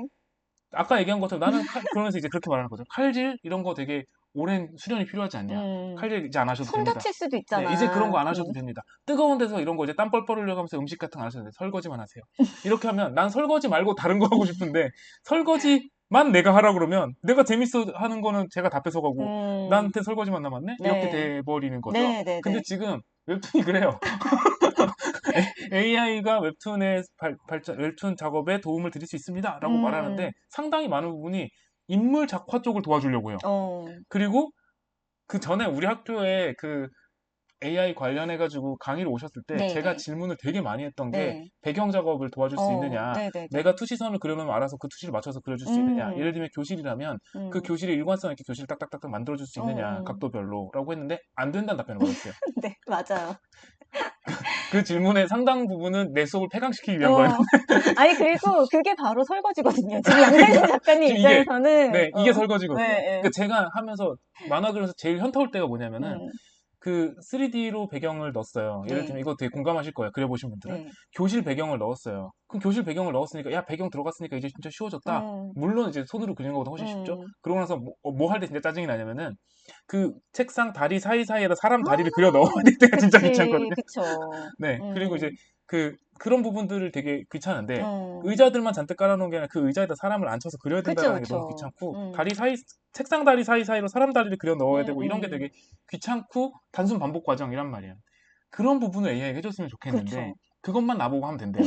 아까 얘기한 것처럼 나는 그러면서 이제 그렇게 말하는 거죠. 칼질 이런 거 되게 오랜 수련이 필요하지 않냐. 칼질 이제 안 하셔도 손 됩니다. 다칠 수도 있잖아. 네, 이제 그런 거 안 하셔도 됩니다. 뜨거운 데서 이런 거 이제 땀 뻘뻘 흘려가면서 음식 같은 거 안 하셔도 돼요. 설거지만 하세요. 이렇게 하면 난 설거지 말고 다른 거 하고 싶은데 설거지만 내가 하라 그러면 내가 재밌어 하는 거는 제가 다 뺏어가고 나한테 설거지만 남았네? 이렇게 네. 돼버리는 거죠. 네, 네, 근데 네. 지금 웹툰이 그래요. AI가 웹툰의 발전, 웹툰 작업에 도움을 드릴 수 있습니다. 라고 말하는데 상당히 많은 부분이 인물 작화 쪽을 도와주려고 해요. 그리고 그 전에 우리 학교에 그 AI 관련해가지고 강의를 오셨을 때 네, 제가 네. 질문을 되게 많이 했던 게 네. 배경 작업을 도와줄 수 있느냐, 네, 네, 네. 내가 투시선을 그려놓으면 알아서 그 투시를 맞춰서 그려줄 수 있느냐, 예를 들면 교실이라면 그 교실의 일관성 있게 교실을 딱딱딱딱 만들어줄 수 있느냐, 각도별로 라고 했는데 안 된다는 답변을 받았어요. 네, 맞아요. 그 질문의 상당 부분은 내 수업을 폐강시키기 위한 거예요. 아니, 그리고 그게 바로 설거지거든요. 지금 양세준 작가님 지금 이게, 입장에서는. 네, 이게 설거지거든요. 네, 네. 그러니까 제가 하면서 만화 그려서 제일 현타올 때가 뭐냐면은 그 3D로 배경을 넣었어요. 예를 네. 들면 이거 되게 공감하실 거예요. 그려보신 분들은. 네. 교실 배경을 넣었어요. 그럼 교실 배경을 넣었으니까 야 배경 들어갔으니까 이제 진짜 쉬워졌다. 물론 이제 손으로 그리는 것보다 훨씬 쉽죠. 그러고 나서 뭐 할 때 진짜 짜증이 나냐면은 그 책상 다리 사이사이에다 사람 다리를 그려 넣어야 될 때가 진짜 귀찮거든요. 그쵸. 네. 그리고 이제 그런 부분들을 되게 귀찮은데 의자들만 잔뜩 깔아놓은 게 아니라 그 의자에다 사람을 앉혀서 그려야 된다는 게 너무 귀찮고 책상 다리 사이사이로 사람 다리를 그려 넣어야 되고 이런 게 되게 귀찮고 단순 반복 과정이란 말이에요. 그런 부분을 AI가 해줬으면 좋겠는데 그것만 나보고 하면 된대요.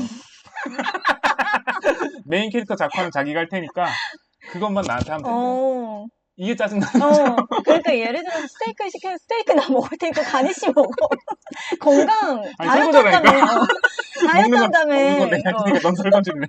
메인 캐릭터 작화는 자기가 할 테니까 그것만 나한테 하면 된대요. 이게 짜증나는 거죠. 그러니까 예를 들어서 스테이크 시키면 스테이크 나 먹을 테니까 가니쉬 먹어. 건강 다이어트 한다며. 다이어트 한다며. 먹는 건 내가 할 테니까 넌 설거지를 해.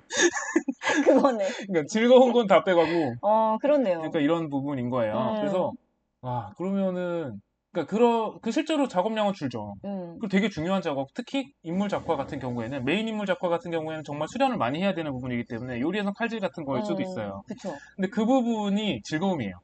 그거네. 그러니까 즐거운 건 다 빼가고. 그렇네요. 그러니까 이런 부분인 거예요. 그래서 와 그러면은 그러니까 실제로 작업량은 줄죠. 그리고 되게 중요한 작업, 특히 인물 작화 같은 경우에는 메인 인물 작화 같은 경우에는 정말 수련을 많이 해야 되는 부분이기 때문에 요리에서 칼질 같은 거일 수도 있어요. 그쵸. 근데 그 부분이 즐거움이에요.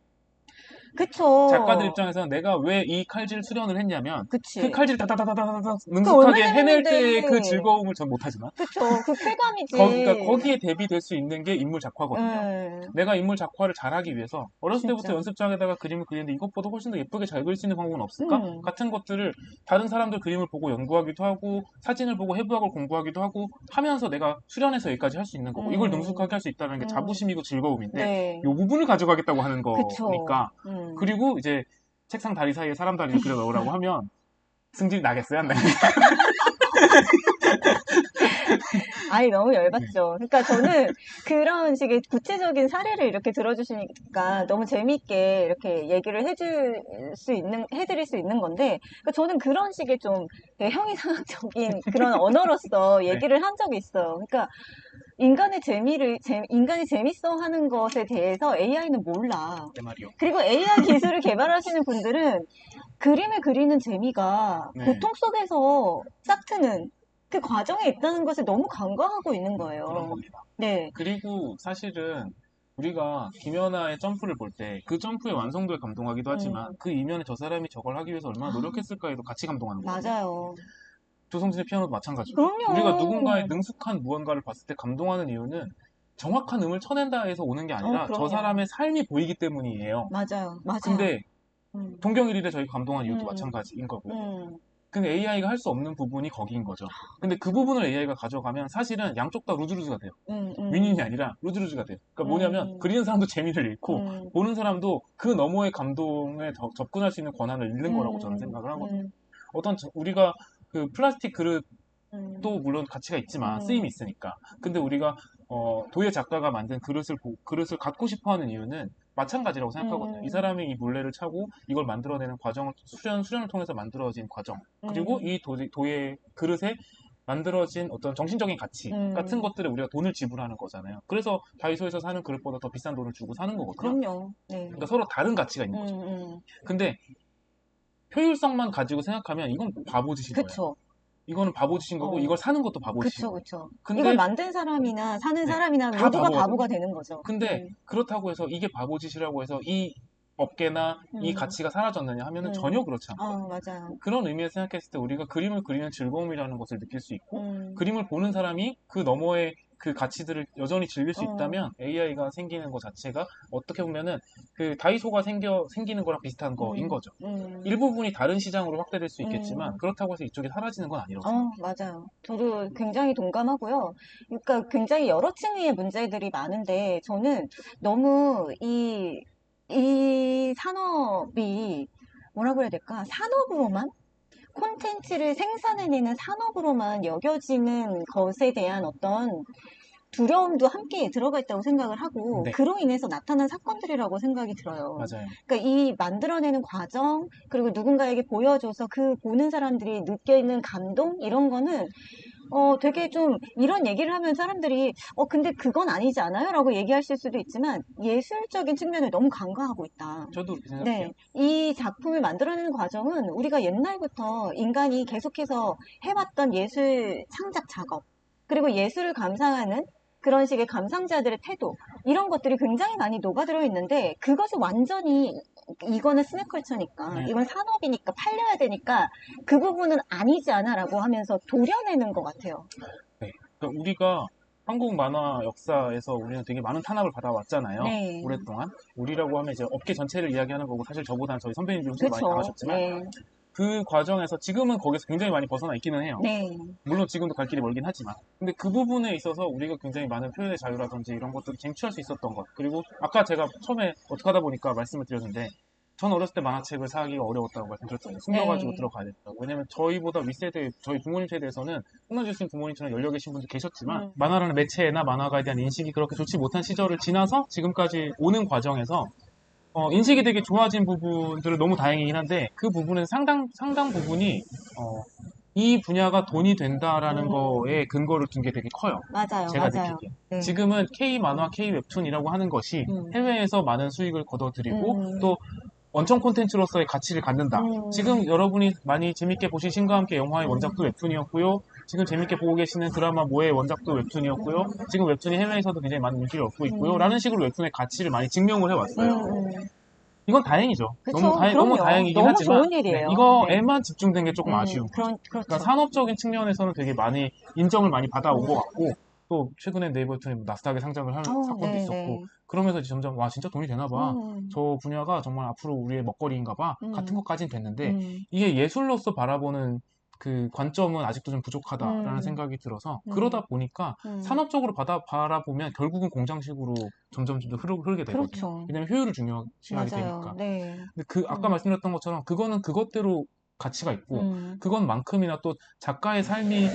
그쵸. 작가들 입장에서는 내가 왜 이 칼질 수련을 했냐면 그치. 그 칼질 다다다다다다 능숙하게 해낼 때의 그 즐거움을 전 못하지만 그쵸. 그 쾌감이지. 그러니까 거기에 대비될 수 있는 게 인물 작화거든요. 내가 인물 작화를 잘하기 위해서 어렸을 때부터 연습장에다가 그림을 그리는데 이것보다 훨씬 더 예쁘게 잘 그릴 수 있는 방법은 없을까? 같은 것들을 다른 사람들 그림을 보고 연구하기도 하고 사진을 보고 해부학을 공부하기도 하고 하면서 내가 수련해서 여기까지 할 수 있는 거고 이걸 능숙하게 할 수 있다는 게 자부심이고 즐거움인데 이 부분을 가져가겠다고 하는 거니까 그리고 이제 책상 다리 사이에 사람 다리를 그려 넣으라고 하면 승질이 나겠어요? 안 나겠어요? 아니, 너무 열받죠. 그러니까 저는 그런 식의 구체적인 사례를 이렇게 들어주시니까 너무 재미있게 이렇게 얘기를 해드릴 수 있는 건데, 그러니까 저는 그런 식의 좀 형이상학적인 그런 언어로서 얘기를 한 적이 있어요. 그러니까 인간이 재밌어 하는 것에 대해서 AI는 몰라. 내 말이요. 그리고 AI 기술을 개발하시는 분들은 그림을 그리는 재미가 고통 속에서 싹트는 그 과정에 있다는 것을 너무 간과하고 있는 거예요. 그런 겁니다. 네. 그리고 사실은 우리가 김연아의 점프를 볼 때 그 점프의 완성도에 감동하기도 하지만 그 이면에 저 사람이 저걸 하기 위해서 얼마나 노력했을까에도 같이 감동하는 거예요. 맞아요. 조성진의 피아노도 마찬가지고. 그럼요. 우리가 누군가의 능숙한 무언가를 봤을 때 감동하는 이유는 정확한 음을 쳐낸다 해서 오는 게 아니라 저 사람의 삶이 보이기 때문이에요. 맞아요. 근데 동경일일에 저희가 감동한 이유도 마찬가지인 거고. 근데 AI가 할 수 없는 부분이 거기인 거죠. 근데 그 부분을 AI가 가져가면 사실은 양쪽 다 루즈루즈가 돼요. 윈윈이 아니라 루즈루즈가 돼요. 그러니까 뭐냐면 그리는 사람도 재미를 잃고 보는 사람도 그 너머의 감동에 접근할 수 있는 권한을 잃는 거라고 저는 생각을 하거든요. 우리가 그 플라스틱 그릇도 물론 가치가 있지만 쓰임이 있으니까. 근데 우리가 도예 작가가 만든 그릇을 갖고 싶어하는 이유는 마찬가지라고 생각하거든요. 이 사람이 이 물레를 차고 이걸 만들어내는 과정을 수련을 통해서 만들어진 과정 그리고 이 도예 그릇에 만들어진 어떤 정신적인 가치 같은 것들에 우리가 돈을 지불하는 거잖아요. 그래서 다이소에서 사는 그릇보다 더 비싼 돈을 주고 사는 거거든요. 그럼요. 네. 그러니까 서로 다른 가치가 있는 거죠. 근데 효율성만 가지고 생각하면 이건 바보짓인 거예요. 이거는 바보짓인 거고 이걸 사는 것도 바보짓인 거예요. 그쵸. 근데 이걸 만든 사람이나 사는 사람이나 모두가 바보가 되는 거죠. 근데 그렇다고 해서 이게 바보짓이라고 해서 이 업계나 이 가치가 사라졌느냐 하면은 전혀 그렇지 않고 맞아요. 그런 의미에서 생각했을 때 우리가 그림을 그리는 즐거움이라는 것을 느낄 수 있고 그림을 보는 사람이 그 너머의 그 가치들을 여전히 즐길 수 있다면 AI가 생기는 것 자체가 어떻게 보면은 그 다이소가 생기는 거랑 비슷한 거인 거죠. 일부분이 다른 시장으로 확대될 수 있겠지만 그렇다고 해서 이쪽이 사라지는 건 아니라서. 맞아요. 저도 굉장히 동감하고요. 그러니까 굉장히 여러 층의 문제들이 많은데 저는 너무 이 산업이 뭐라 그래야 될까? 산업으로만 콘텐츠를 생산해내는 산업으로만 여겨지는 것에 대한 어떤 두려움도 함께 들어가 있다고 생각을 하고 네. 그로 인해서 나타난 사건들이라고 생각이 들어요. 맞아요. 그러니까 이 만들어내는 과정 그리고 누군가에게 보여줘서 그 보는 사람들이 느껴 있는 감동 이런 거는 되게 좀 이런 얘기를 하면 사람들이 근데 그건 아니지 않아요? 라고 얘기하실 수도 있지만 예술적인 측면을 너무 간과하고 있다. 저도 그렇게 생각해요. 네, 이 작품을 만들어내는 과정은 우리가 옛날부터 인간이 계속해서 해왔던 예술 창작 작업 그리고 예술을 감상하는 그런 식의 감상자들의 태도 이런 것들이 굉장히 많이 녹아들어 있는데 그것을 완전히 이거는 스낵컬처니까 네. 이건 산업이니까 팔려야 되니까 그 부분은 아니지 않아 라고 하면서 도려내는 것 같아요. 네. 그러니까 우리가 한국 만화 역사에서 우리는 되게 많은 탄압을 받아왔잖아요. 네. 오랫동안. 우리라고 하면 이제 업계 전체를 이야기하는 거고 사실 저보다는 저희 선배님들이 훨씬 많이 그렇죠. 당하셨지만 네. 그 과정에서 지금은 거기서 굉장히 많이 벗어나 있기는 해요. 네. 물론 지금도 갈 길이 멀긴 하지만. 근데 그 부분에 있어서 우리가 굉장히 많은 표현의 자유라든지 이런 것들을 쟁취할 수 있었던 것. 그리고 아까 제가 처음에 어떻게 하다 보니까 말씀을 드렸는데 전 어렸을 때 만화책을 사기가 어려웠다고 말씀드렸잖아요. 숨겨가지고 네. 들어가야 됐다고. 왜냐면 저희보다 윗세대, 저희 부모님 세대에서는 홍남주신 부모님처럼 연려 계신 분도 계셨지만 만화라는 매체나 만화가에 대한 인식이 그렇게 좋지 못한 시절을 지나서 지금까지 오는 과정에서 인식이 되게 좋아진 부분들은 너무 다행이긴 한데 그 부분은 상당 부분이 이 분야가 돈이 된다라는 거에 근거를 둔 게 되게 커요. 맞아요. 제가 맞아요. 느끼기에. 네. 지금은 K 만화, K 웹툰이라고 하는 것이 해외에서 많은 수익을 거둬들이고 또 원천 콘텐츠로서의 가치를 갖는다. 지금 여러분이 많이 재밌게 보신 신과 함께 영화의 원작도 웹툰이었고요. 지금 재밌게 보고 계시는 드라마 뭐의 원작도 웹툰이었고요. 지금 웹툰이 해외에서도 굉장히 많은 인기를 얻고 있고요. 라는 식으로 웹툰의 가치를 많이 증명을 해왔어요. 이건 다행이죠. 그쵸. 너무 그럼요. 다행이긴 너무 하지만 좋은 일이에요. 이거에만 집중된 게 조금 아쉬운 거죠. 그렇죠. 그러니까 산업적인 측면에서는 되게 많이 인정을 많이 받아온 것 같고 또 최근에 네이버 웹툰이 나스닥에 상장을 하는 사건도 네, 있었고 네. 그러면서 이제 점점 와 진짜 돈이 되나 봐. 저 분야가 정말 앞으로 우리의 먹거리인가 봐. 같은 것까진 됐는데 이게 예술로서 바라보는 그 관점은 아직도 좀 부족하다라는 생각이 들어서 그러다 보니까 산업적으로 바라보면 결국은 공장식으로 점점 더 흐르게 되거든요. 그렇죠. 왜냐면 효율을 중요시하게 맞아요. 되니까. 네. 근데 그 아까 말씀드렸던 것처럼 그거는 그것대로 가치가 있고 그것만큼이나 또 작가의 삶이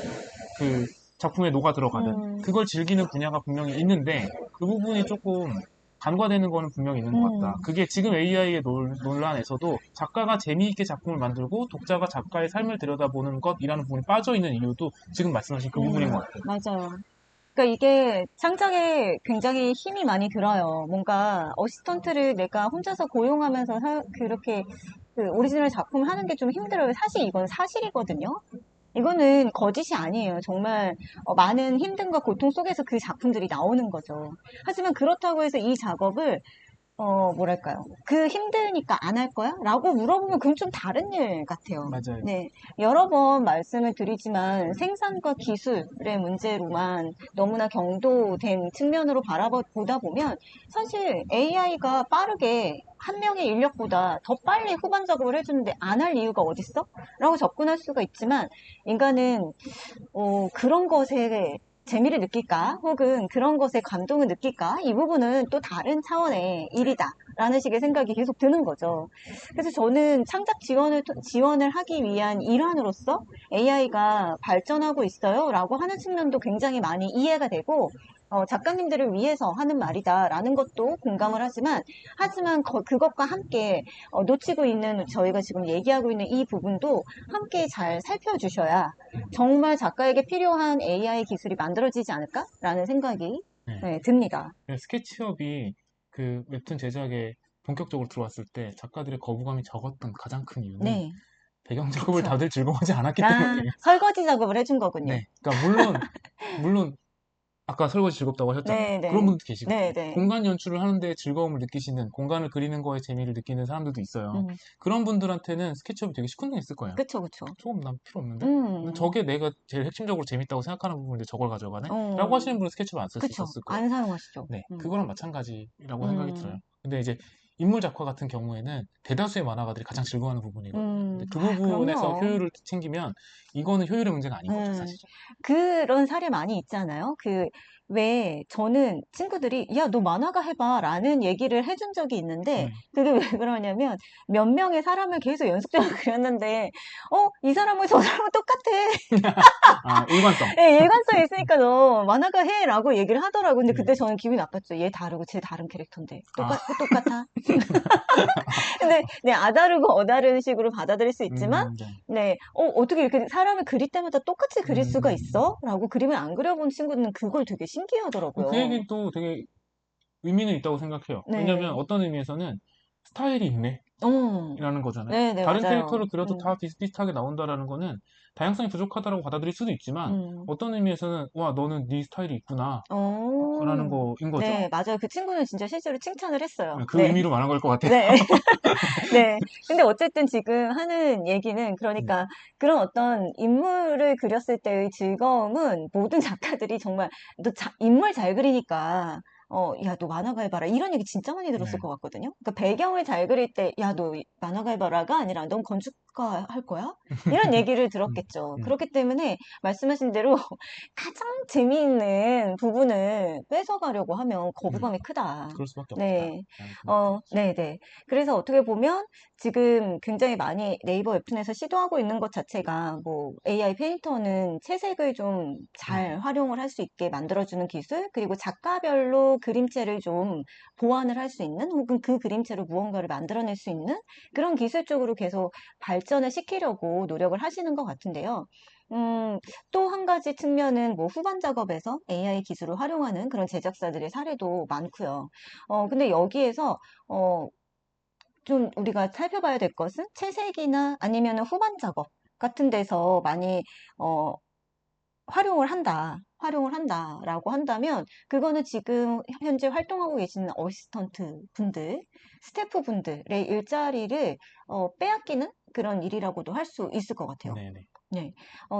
그 작품에 녹아 들어가는 그걸 즐기는 분야가 분명히 있는데 그 부분이 조금 간과되는 거는 분명히 있는 것 같다. 그게 지금 AI의 논란에서도 작가가 재미있게 작품을 만들고 독자가 작가의 삶을 들여다보는 것이라는 부분이 빠져 있는 이유도 지금 말씀하신 그 부분인 것 같아요. 맞아요. 그러니까 이게 창작에 굉장히 힘이 많이 들어요. 뭔가 어시스턴트를 내가 혼자서 고용하면서 그렇게 그 오리지널 작품 하는 게 좀 힘들어요. 사실 이건 사실이거든요. 이거는 거짓이 아니에요. 정말 많은 힘듦과 고통 속에서 그 작품들이 나오는 거죠. 하지만 그렇다고 해서 이 작업을 뭐랄까요. 그 힘드니까 안 할 거야? 라고 물어보면 그건 좀 다른 일 같아요. 맞아요. 네. 여러 번 말씀을 드리지만 생산과 기술의 문제로만 너무나 경도된 측면으로 바라보다 보면 사실 AI가 빠르게 한 명의 인력보다 더 빨리 후반 작업을 해주는데 안 할 이유가 어딨어? 라고 접근할 수가 있지만 인간은 그런 것에 재미를 느낄까? 혹은 그런 것에 감동을 느낄까? 이 부분은 또 다른 차원의 일이다. 라는 식의 생각이 계속 드는 거죠. 그래서 저는 창작 지원을 하기 위한 일환으로서 AI가 발전하고 있어요. 라고 하는 측면도 굉장히 많이 이해가 되고, 작가님들을 위해서 하는 말이다라는 것도 공감을 하지만 그것과 함께 놓치고 있는 저희가 지금 얘기하고 있는 이 부분도 함께 잘 살펴주셔야 정말 작가에게 필요한 AI 기술이 만들어지지 않을까라는 생각이 네. 듭니다. 스케치업이 그 웹툰 제작에 본격적으로 들어왔을 때 작가들의 거부감이 적었던 가장 큰 이유는 네. 배경 작업을 그쵸. 다들 즐거워하지 않았기 때문이에요. 설거지 작업을 해준 거군요. 네. 그러니까 물론 아까 설거지 즐겁다고 하셨잖아요. 네, 그런 네. 분도 계시거든요. 네, 네. 공간 연출을 하는데 즐거움을 느끼시는, 공간을 그리는 거에 재미를 느끼는 사람들도 있어요. 그런 분들한테는 스케치업이 되게 시큰둥했을 거예요. 그쵸, 그쵸. 조금 난 필요 없는데? 음, 저게 내가 제일 핵심적으로 재밌다고 생각하는 부분인데 저걸 가져가네? 라고 어, 하시는 분은 스케치업 안 쓸 수 그쵸. 있었을 거예요. 안 사용하시죠. 네, 그거랑 마찬가지라고 생각이 들어요. 음, 근데 이제 인물 작화 같은 경우에는 대다수의 만화가들이 가장 즐거워하는 부분이거든요. 근데 그 아, 부분에서 그럼요. 효율을 챙기면 이거는 효율의 문제가 아닌 거죠, 음, 사실은. 그런 사례 많이 있잖아요. 왜, 저는 친구들이, 야, 너 만화가 해봐. 라는 얘기를 해준 적이 있는데, 네. 그게 왜 그러냐면, 몇 명의 사람을 계속 연속적으로 그렸는데, 이 사람은 저 사람은 똑같아. 아, 일관성. 예, 일관성이 있으니까 너 만화가 해. 라고 얘기를 하더라고. 근데 네. 그때 저는 기분이 나빴죠. 얘 다르고 쟤 다른 캐릭터인데. 아, 똑같아? 근데 네, 아다르고 어다른 식으로 받아들일 수 있지만 네. 네, 어떻게 이렇게 사람을 그릴 때마다 똑같이 그릴 수가 음, 있어? 라고 그림을 안 그려본 친구는 그걸 되게 그 신기하더라고요. 얘기는 또 되게 의미는 있다고 생각해요. 왜냐면 네. 어떤 의미에서는 스타일이 있네. 어, 이라는 거잖아요. 네, 네, 다른 맞아요. 캐릭터를 그려도 다 비슷비슷하게 나온다라는 거는 다양성이 부족하다라고 받아들일 수도 있지만 음. 어떤 의미에서는 와, 너는 네 스타일이 있구나. 라는 어, 거인 거죠. 네, 맞아요. 그 친구는 진짜 실제로 칭찬을 했어요. 그 네, 의미로 말한 걸 것 같아요. 네. 네. 근데 어쨌든 지금 하는 얘기는 네. 그러니까 그런 어떤 인물을 그렸을 때의 즐거움은 모든 작가들이 정말 너 인물 잘 그리니까 야, 너 만화가 해봐라. 이런 얘기 진짜 많이 들었을 네. 것 같거든요. 그러니까 배경을 잘 그릴 때, 야, 너 만화가 해봐라가 아니라 넌 건축가 할 거야? 이런 얘기를 음, 들었겠죠. 음. 그렇기 때문에 말씀하신 대로 가장 재미있는 부분을 뺏어가려고 하면 음. 거부감이 크다. 그럴 수밖에 없다. 네. 라는 생각이 들었죠. 네네. 그래서 어떻게 보면 지금 굉장히 많이 네이버 웹툰에서 시도하고 있는 것 자체가 뭐 AI 페인터는 채색을 좀 네. 잘 활용을 할 수 있게 만들어주는 기술, 그리고 작가별로 그림체를 좀 보완을 할 수 있는 혹은 그 그림체로 무언가를 만들어낼 수 있는 그런 기술 쪽으로 계속 발전을 시키려고 노력을 하시는 것 같은데요. 또 한 가지 측면은 뭐 후반 작업에서 AI 기술을 활용하는 그런 제작사들의 사례도 많고요. 근데 여기에서 어, 좀 우리가 살펴봐야 될 것은 채색이나 아니면 후반 작업 같은 데서 많이 어, 활용을 한다라고 한다면 그거는 지금 현재 활동하고 계시는 어시스턴트 분들, 스태프 분들의 일자리를 빼앗기는 그런 일이라고도 할 수 있을 것 같아요. 네네. 네.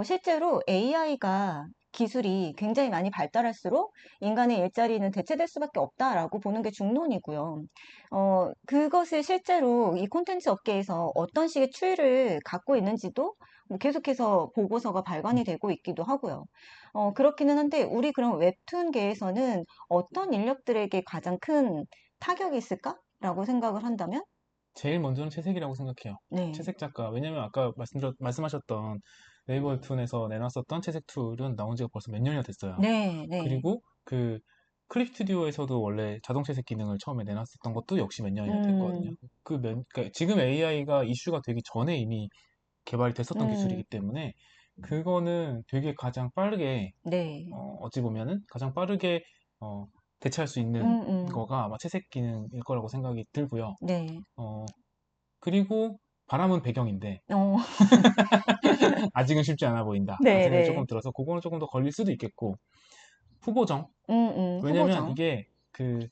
실제로 AI가 기술이 굉장히 많이 발달할수록 인간의 일자리는 대체될 수밖에 없다라고 보는 게 중론이고요. 그것을 실제로 이 콘텐츠 업계에서 어떤 식의 추이를 갖고 있는지도 뭐 계속해서 보고서가 발간이 되고 있기도 하고요. 그렇기는 한데 우리 그럼 웹툰계에서는 어떤 인력들에게 가장 큰 타격이 있을까라고 생각을 한다면? 제일 먼저는 채색이라고 생각해요. 네. 채색 작가. 왜냐면 아까 말씀하셨던 네이버 웹툰에서 내놨었던 채색 툴은 나온 지가 벌써 몇 년이나 됐어요. 네, 네. 그리고 그 클립 스튜디오에서도 원래 자동 채색 기능을 처음에 내놨었던 것도 역시 몇 년이나 됐거든요. 음, 그러니까 지금 AI가 이슈가 되기 전에 이미 개발이 됐었던 음, 기술이기 때문에 그거는 되게 가장 빠르게 네. 어찌 보면은 가장 빠르게 어, 대체할 수 있는 음, 음. 거가 아마 채색 기능일 거라고 생각이 들고요. 네. 어, 그리고 바람은 배경인데 어, 아직은 쉽지 않아 보인다 라는 네, 생각이 조금 네. 들어서 그거는 조금 더 걸릴 수도 있겠고 후보정. 왜냐면 후보정. 이게 그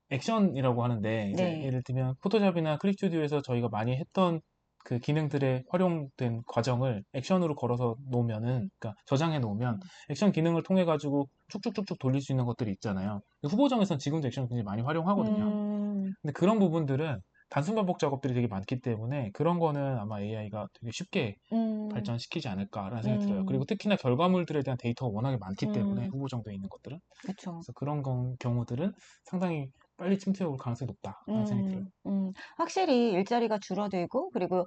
액션이라고 하는데 이제 네. 예를 들면 포토샵이나 클립 스튜디오에서 저희가 많이 했던 그 기능들의 활용된 과정을 액션으로 걸어서 놓으면은 그러니까 저장해 놓으면 액션 기능을 통해 가지고 쭉쭉쭉쭉 돌릴 수 있는 것들이 있잖아요. 후보정에서는 지금도 액션을 굉장히 많이 활용하거든요. 음, 근데 그런 부분들은 단순 반복 작업들이 되게 많기 때문에 그런 거는 아마 AI가 되게 쉽게 음, 발전시키지 않을까라는 생각이 들어요. 그리고 음, 특히나 결과물들에 대한 데이터가 워낙에 많기 때문에 음, 후보정도에 있는 것들은 그쵸. 그래서 그런 경우들은 상당히 빨리 침투해 올 가능성이 높다라는 생각이 들어요. 확실히 일자리가 줄어들고, 그리고,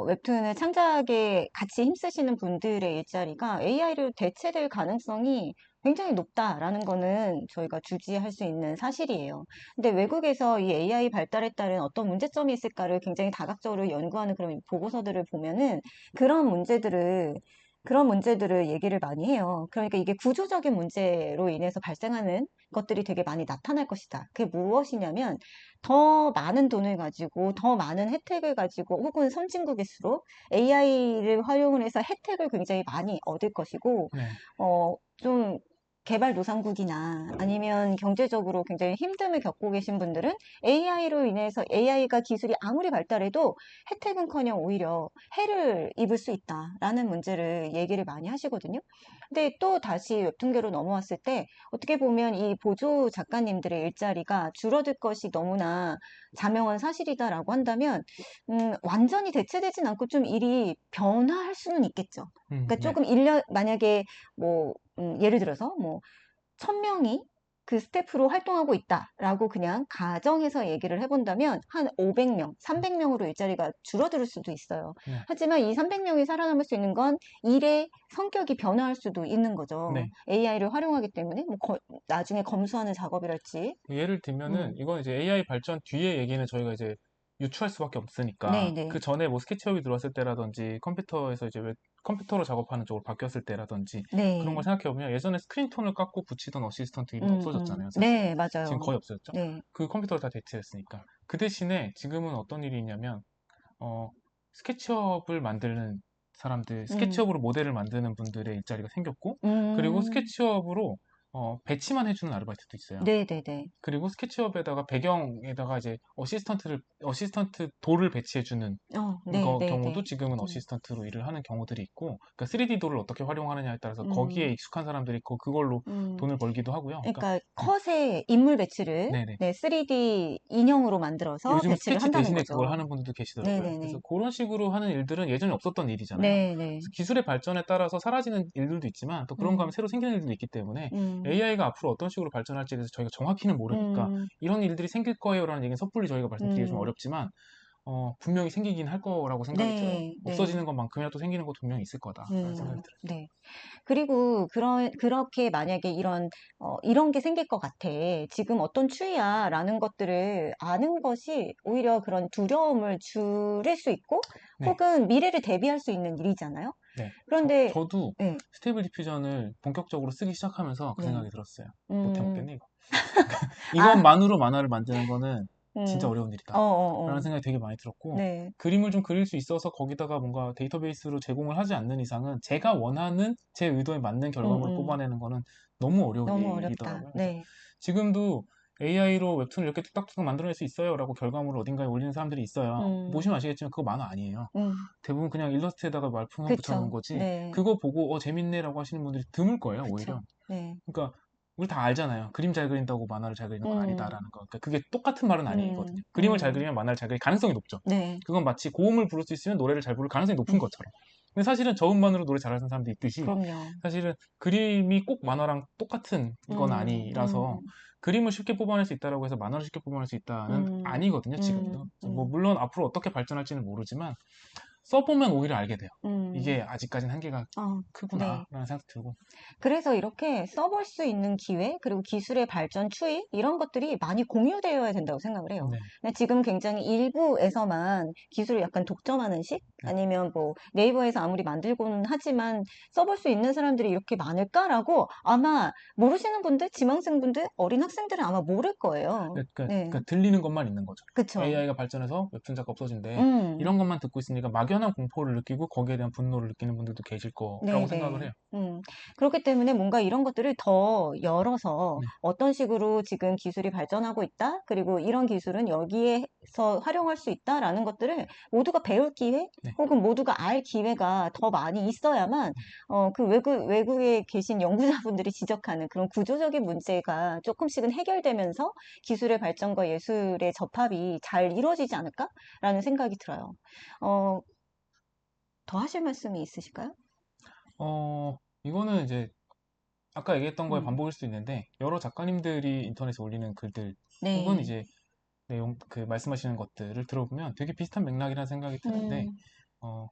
웹툰을 창작에 같이 힘쓰시는 분들의 일자리가 AI로 대체될 가능성이 굉장히 높다라는 거는 저희가 주지할 수 있는 사실이에요. 근데 외국에서 이 AI 발달에 따른 어떤 문제점이 있을까를 굉장히 다각적으로 연구하는 그런 보고서들을 보면은 그런 문제들을 그런 문제들을 얘기를 많이 해요. 그러니까 이게 구조적인 문제로 인해서 발생하는 것들이 되게 많이 나타날 것이다. 그게 무엇이냐면 더 많은 돈을 가지고 더 많은 혜택을 가지고 혹은 선진국일수록 AI를 활용을 해서 혜택을 굉장히 많이 얻을 것이고 네. 좀 개발도상국이나 아니면 경제적으로 굉장히 힘듦을 겪고 계신 분들은 AI로 인해서 AI가 기술이 아무리 발달해도 혜택은커녕 오히려 해를 입을 수 있다라는 문제를 얘기를 많이 하시거든요. 근데 또 다시 웹툰계로 넘어왔을 때 어떻게 보면 이 보조 작가님들의 일자리가 줄어들 것이 너무나 자명한 사실이다라고 한다면 완전히 대체되진 않고 좀 일이 변화할 수는 있겠죠. 그러니까 네. 조금 만약에 뭐 예를 들어서 뭐 1000명이 그 스태프로 활동하고 있다라고 그냥 가정해서 얘기를 해본다면 한 500명, 300명으로 일자리가 줄어들 수도 있어요. 네. 하지만 이 300명이 살아남을 수 있는 건 일의 성격이 변화할 수도 있는 거죠. 네. AI를 활용하기 때문에 뭐 나중에 검수하는 작업이랄지. 예를 들면은 이건 이제 AI 발전 뒤에 얘기는 저희가 이제 유추할 수밖에 없으니까 네네. 그 전에 뭐 스케치업이 들어왔을 때라든지 컴퓨터에서 이제 컴퓨터로 작업하는 쪽으로 바뀌었을 때라든지 그런 걸 네. 생각해보면 예전에 스크린톤을 깎고 붙이던 어시스턴트 일은 없어졌잖아요, 사실. 네, 지금 맞아요. 거의 없어졌죠. 네. 그 컴퓨터로 다 대체했으니까. 그 대신에 지금은 어떤 일이 있냐면 스케치업을 만드는 사람들, 음, 스케치업으로 모델을 만드는 분들의 일자리가 생겼고 그리고 음, 스케치업으로 배치만 해주는 아르바이트도 있어요. 네네네. 그리고 스케치업에다가 배경에다가 이제 어시스턴트 돌을 배치해주는 경우도 네네네. 지금은 음, 어시스턴트로 일을 하는 경우들이 있고, 그러니까 3D 돌을 어떻게 활용하느냐에 따라서 거기에 음, 익숙한 사람들이 그걸로 음. 돈을 벌기도 하고요. 그러니까 그러니까 네, 컷에 인물 배치를 네네. 3D 인형으로 만들어서 요즘 배치를 스케치 한다는 대신에 그걸 거죠. 하는 분들도 계시더라고요. 그래서 네네네. 그런 식으로 하는 일들은 예전에 없었던 일이잖아요. 네네. 그래서 기술의 발전에 따라서 사라지는 일들도 있지만 또 그런 거 하면 음, 새로 생기는 일들도 있기 때문에 음, AI가 앞으로 어떤 식으로 발전할지에 대해서 저희가 정확히는 모르니까 음, 이런 일들이 생길 거예요라는 얘기는 섣불리 저희가 말씀드리기 좀 음, 어렵지만 분명히 생기긴 할 거라고 생각이 들어요. 네, 네. 없어지는 것만큼이나 또 생기는 것도 분명히 있을 거다라는 생각이 들어요. 네. 그리고 그렇게 만약에 이런 게 생길 것 같아. 지금 어떤 추이야. 라는 것들을 아는 것이 오히려 그런 두려움을 줄일 수 있고, 네, 혹은 미래를 대비할 수 있는 일이잖아요. 네. 그런데, 저도 네, 스테이블 디퓨전을 본격적으로 쓰기 시작하면서 그 네. 생각이 들었어요. 못해 음, 먹겠네, 이거. 아, 이것만으로 만화를 만드는 거는 진짜 음, 어려운 어, 일이다. 어, 라는 어. 생각이 되게 많이 들었고, 네. 그림을 좀 그릴 수 있어서 거기다가 뭔가 데이터베이스로 제공을 하지 않는 이상은 제가 원하는 제 의도에 맞는 음, 결과물을 음. 뽑아내는 거는 너무 어려운 너무 어렵다. 일이더라고요. 그래서 네. 지금도 AI로 웹툰을 이렇게 뚝딱뚝딱 만들어낼 수 있어요. 라고 결과물을 어딘가에 올리는 사람들이 있어요. 음, 보시면 아시겠지만 그거 만화 아니에요. 음. 대부분 그냥 일러스트에다가 말품만 붙여놓은 그쵸. 거지, 네. 그거 보고 재밌네라고 하시는 분들이 드물 거예요, 오히려. 그쵸. 네. 그러니까 우리 다 알잖아요. 그림 잘 그린다고 만화를 잘 그리는 건 음, 아니다라는 거. 그러니까 그게 똑같은 말은 아니거든요. 그림을 잘 음. 그리면 만화를 잘 그릴 가능성이 높죠. 네. 그건 마치 고음을 부를 수 있으면 노래를 잘 부를 가능성이 높은 음, 것처럼. 근데 사실은 저음만으로 노래 잘하는 사람도 있듯이 그럼요. 사실은 그림이 꼭 만화랑 똑같은 건 음, 아니라서 음, 그림을 쉽게 뽑아낼 수 있다라고 해서 만화를 쉽게 뽑아낼 수 있다는 음, 아니거든요, 지금도. 그래서 뭐 음, 물론 앞으로 어떻게 발전할지는 모르지만 써보면 오히려 알게 돼요. 음. 이게 아직까지는 한계가 네. 크구나라는 생각 들고. 그래서 이렇게 써볼 수 있는 기회, 그리고 기술의 발전 추이, 이런 것들이 많이 공유되어야 된다고 생각을 해요. 네, 근데 지금 굉장히 일부에서만 기술을 약간 독점하는 식? 네. 아니면 뭐 네이버에서 아무리 만들고는 하지만 써볼 수 있는 사람들이 이렇게 많을까라고 아마 모르시는 분들, 지망생분들, 어린 학생들은 아마 모를 거예요. 네. 그러니까 들리는 것만 있는 거죠. 그쵸. AI가 발전해서 웹툰 작가 없어진대. 음. 이런 것만 듣고 있으니까 막연한 공포를 느끼고 거기에 대한 분노를 느끼는 분들도 계실 거라고 생각을 네네. 해요. 그렇기 때문에 뭔가 이런 것들을 더 열어서 네, 어떤 식으로 지금 기술이 발전하고 있다? 그리고 이런 기술은 여기에서 활용할 수 있다라는 것들을 모두가 배울 기회? 네, 혹은 모두가 알 기회가 더 많이 있어야만, 그 외국에 계신 연구자분들이 지적하는 그런 구조적인 문제가 조금씩은 해결되면서 기술의 발전과 예술의 접합이 잘 이루어지지 않을까라는 생각이 들어요. 어, 더 하실 말씀이 있으실까요? 이거는 이제 아까 얘기했던 거에 음, 반복일 수도 있는데 여러 작가님들이 인터넷에 올리는 글들 혹은 네. 이제 내용 그 말씀하시는 것들을 들어보면 되게 비슷한 맥락이라는 생각이 드는데 음, 어,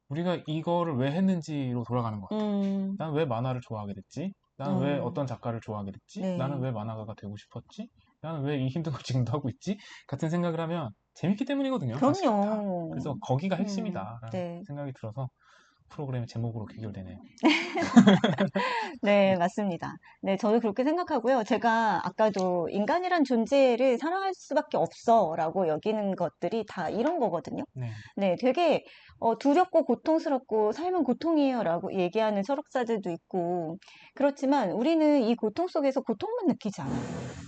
우리가 이거를 왜 했는지로 돌아가는 것 같아요. 음, 난 왜 만화를 좋아하게 됐지? 나는 왜 어, 어떤 작가를 좋아하게 됐지? 나는 네. 왜 만화가가 되고 싶었지? 나는 왜 이 힘든 걸 지금도 하고 있지? 같은 생각을 하면 재밌기 때문이거든요, 사실은 다. 그럼요. 그래서 거기가 핵심이다라는 네. 생각이 들어서 프로그램의 제목으로 귀결되네요. 네, 맞습니다. 네, 저도 그렇게 생각하고요. 제가 아까도 인간이란 존재를 사랑할 수밖에 없어라고 여기는 것들이 다 이런 거거든요. 네. 네, 되게 두렵고 고통스럽고 삶은 고통이에요라고 얘기하는 철학자들도 있고 그렇지만 우리는 이 고통 속에서 고통만 느끼지 않아요.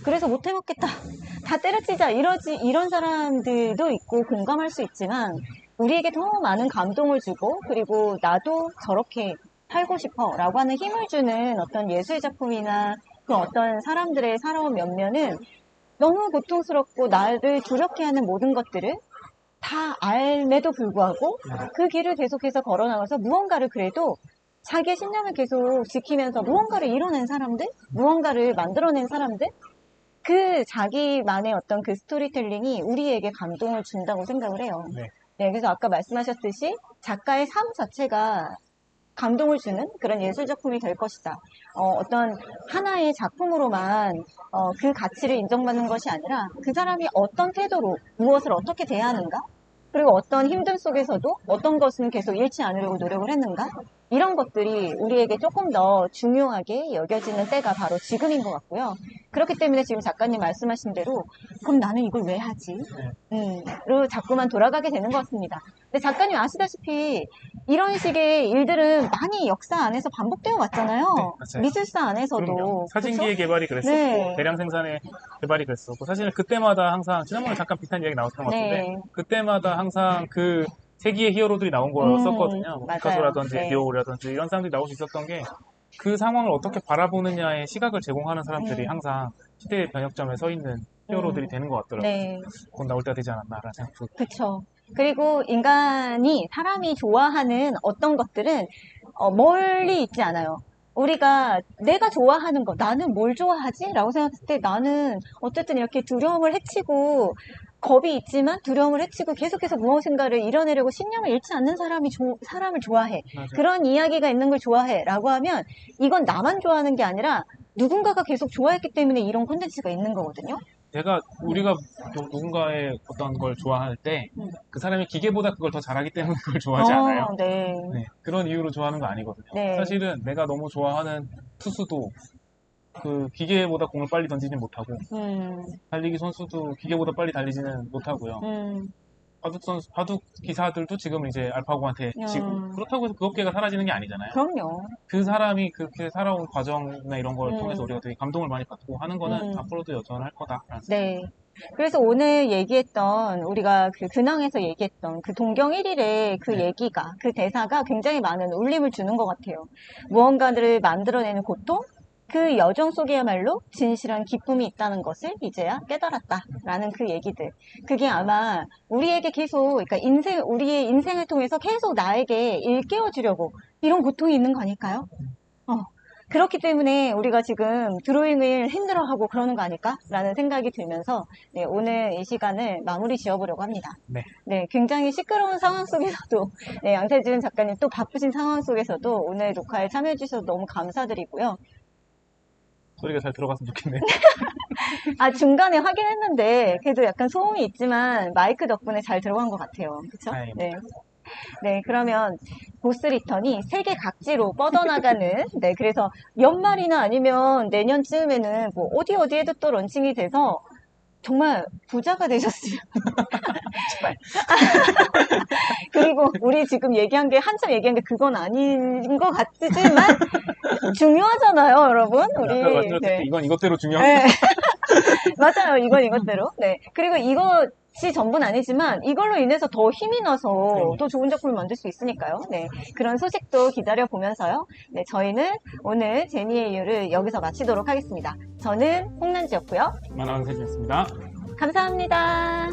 그래서 못 해먹겠다, 다 때려치자 이런 사람들도 있고 공감할 수 있지만 우리에게 더 많은 감동을 주고 그리고 나도 저렇게 살고 싶어 라고 하는 힘을 주는 어떤 예술 작품이나 그 어떤 사람들의 살아온 면면은 너무 고통스럽고 나를 두렵게 하는 모든 것들을 다 알매도 불구하고 그 길을 계속해서 걸어나가서 무언가를 그래도 자기의 신념을 계속 지키면서 무언가를 이뤄낸 사람들, 무언가를 만들어낸 사람들, 그 자기만의 어떤 그 스토리텔링이 우리에게 감동을 준다고 생각을 해요. 네. 네, 그래서 아까 말씀하셨듯이 작가의 삶 자체가 감동을 주는 그런 예술 작품이 될 것이다. 어떤 하나의 작품으로만 그 가치를 인정받는 것이 아니라 그 사람이 어떤 태도로 무엇을 어떻게 대하는가? 그리고 어떤 힘듦 속에서도 어떤 것은 계속 잃지 않으려고 노력을 했는가? 이런 것들이 우리에게 조금 더 중요하게 여겨지는 때가 바로 지금인 것 같고요. 그렇기 때문에 지금 작가님 말씀하신 대로 그럼 나는 이걸 왜 하지? 로 자꾸만 돌아가게 되는 것 같습니다. 근데 작가님 아시다시피 이런 식의 일들은 많이 역사 안에서 반복되어 왔잖아요. 네, 맞아요. 미술사 안에서도. 그럼요. 사진기의 그쵸? 개발이 그랬었고 네. 대량 생산의 개발이 그랬었고 사실은 그때마다 항상 지난번에 잠깐 비슷한 이야기 나왔던 것 같은데 네. 그때마다 항상 그 세기의 히어로들이 나온 거였었거든요. 뭐 맞아요. 피카소라든지 네. 디오라든지 이런 사람들이 나올 수 있었던 게 그 상황을 어떻게 바라보느냐의 시각을 제공하는 사람들이 항상 시대의 변혁점에 서 있는 히어로들이 되는 것 같더라고요. 네. 곧 나올 때가 되지 않았나라는 생각도. 그쵸. 그리고 사람이 좋아하는 어떤 것들은 멀리 있지 않아요. 우리가 내가 좋아하는 거, 나는 뭘 좋아하지? 라고 생각했을 때 나는 어쨌든 이렇게 두려움을 해치고 겁이 있지만 두려움을 해치고 계속해서 무엇인가를 이뤄내려고 신념을 잃지 않는 사람을 좋아해. 맞아요. 그런 이야기가 있는 걸 좋아해. 라고 하면 이건 나만 좋아하는 게 아니라 누군가가 계속 좋아했기 때문에 이런 콘텐츠가 있는 거거든요. 우리가 누군가의 어떤 걸 좋아할 때 그 사람이 기계보다 그걸 더 잘하기 때문에 그걸 좋아하지 않아요. 네. 네, 그런 이유로 좋아하는 거 아니거든요. 네. 사실은 내가 너무 좋아하는 투수도 그 기계보다 공을 빨리 던지진 못하고 달리기 선수도 기계보다 빨리 달리지는 못하고요. 바둑 기사들도 지금 이제 알파고한테 지고 그렇다고 해서 그 업계가 사라지는 게 아니잖아요. 그럼요. 그 사람이 그렇게 살아온 과정이나 이런 걸 통해서 우리가 되게 감동을 많이 받고 하는 거는 앞으로도 여전할 거다라는 네. 그래서 오늘 얘기했던 우리가 그 근황에서 얘기했던 그 동경 1일의 그 얘기가 그 대사가 굉장히 많은 울림을 주는 것 같아요. 무언가를 만들어내는 고통, 그 여정 속에야말로 진실한 기쁨이 있다는 것을 이제야 깨달았다라는 그 얘기들. 그게 아마 우리에게 계속, 그러니까 우리의 인생을 통해서 계속 나에게 일깨워주려고 이런 고통이 있는 거 아닐까요? 그렇기 때문에 우리가 지금 드로잉을 힘들어하고 그러는 거 아닐까라는 생각이 들면서 네, 오늘 이 시간을 마무리 지어보려고 합니다. 네. 네, 굉장히 시끄러운 상황 속에서도 네, 양세준 작가님 또 바쁘신 상황 속에서도 오늘 녹화에 참여해 주셔서 너무 감사드리고요. 소리가 잘 들어갔으면 좋겠네요. 중간에 확인했는데 그래도 약간 소음이 있지만 마이크 덕분에 잘 들어간 것 같아요. 그렇죠? 네. 네, 그러면 보스 리턴이 세계 각지로 뻗어나가는, 네, 그래서 연말이나 아니면 내년쯤에는 뭐 어디에도 또 런칭이 돼서 정말 부자가 되셨으면. 그리고 우리 지금 한참 얘기한 게 그건 아닌 것 같지만 중요하잖아요, 여러분. 우리. 네. 이건 이것대로 중요합니다. 네. 맞아요, 이건 이것대로. 네. 그리고 이것이 전부는 아니지만 이걸로 인해서 더 힘이 나서 더 좋은 작품을 만들 수 있으니까요. 네. 그런 소식도 기다려 보면서요. 네, 저희는 오늘 제니의 이유를 여기서 마치도록 하겠습니다. 저는 홍난지였고요. 만화왕세준이었습니다. 감사합니다.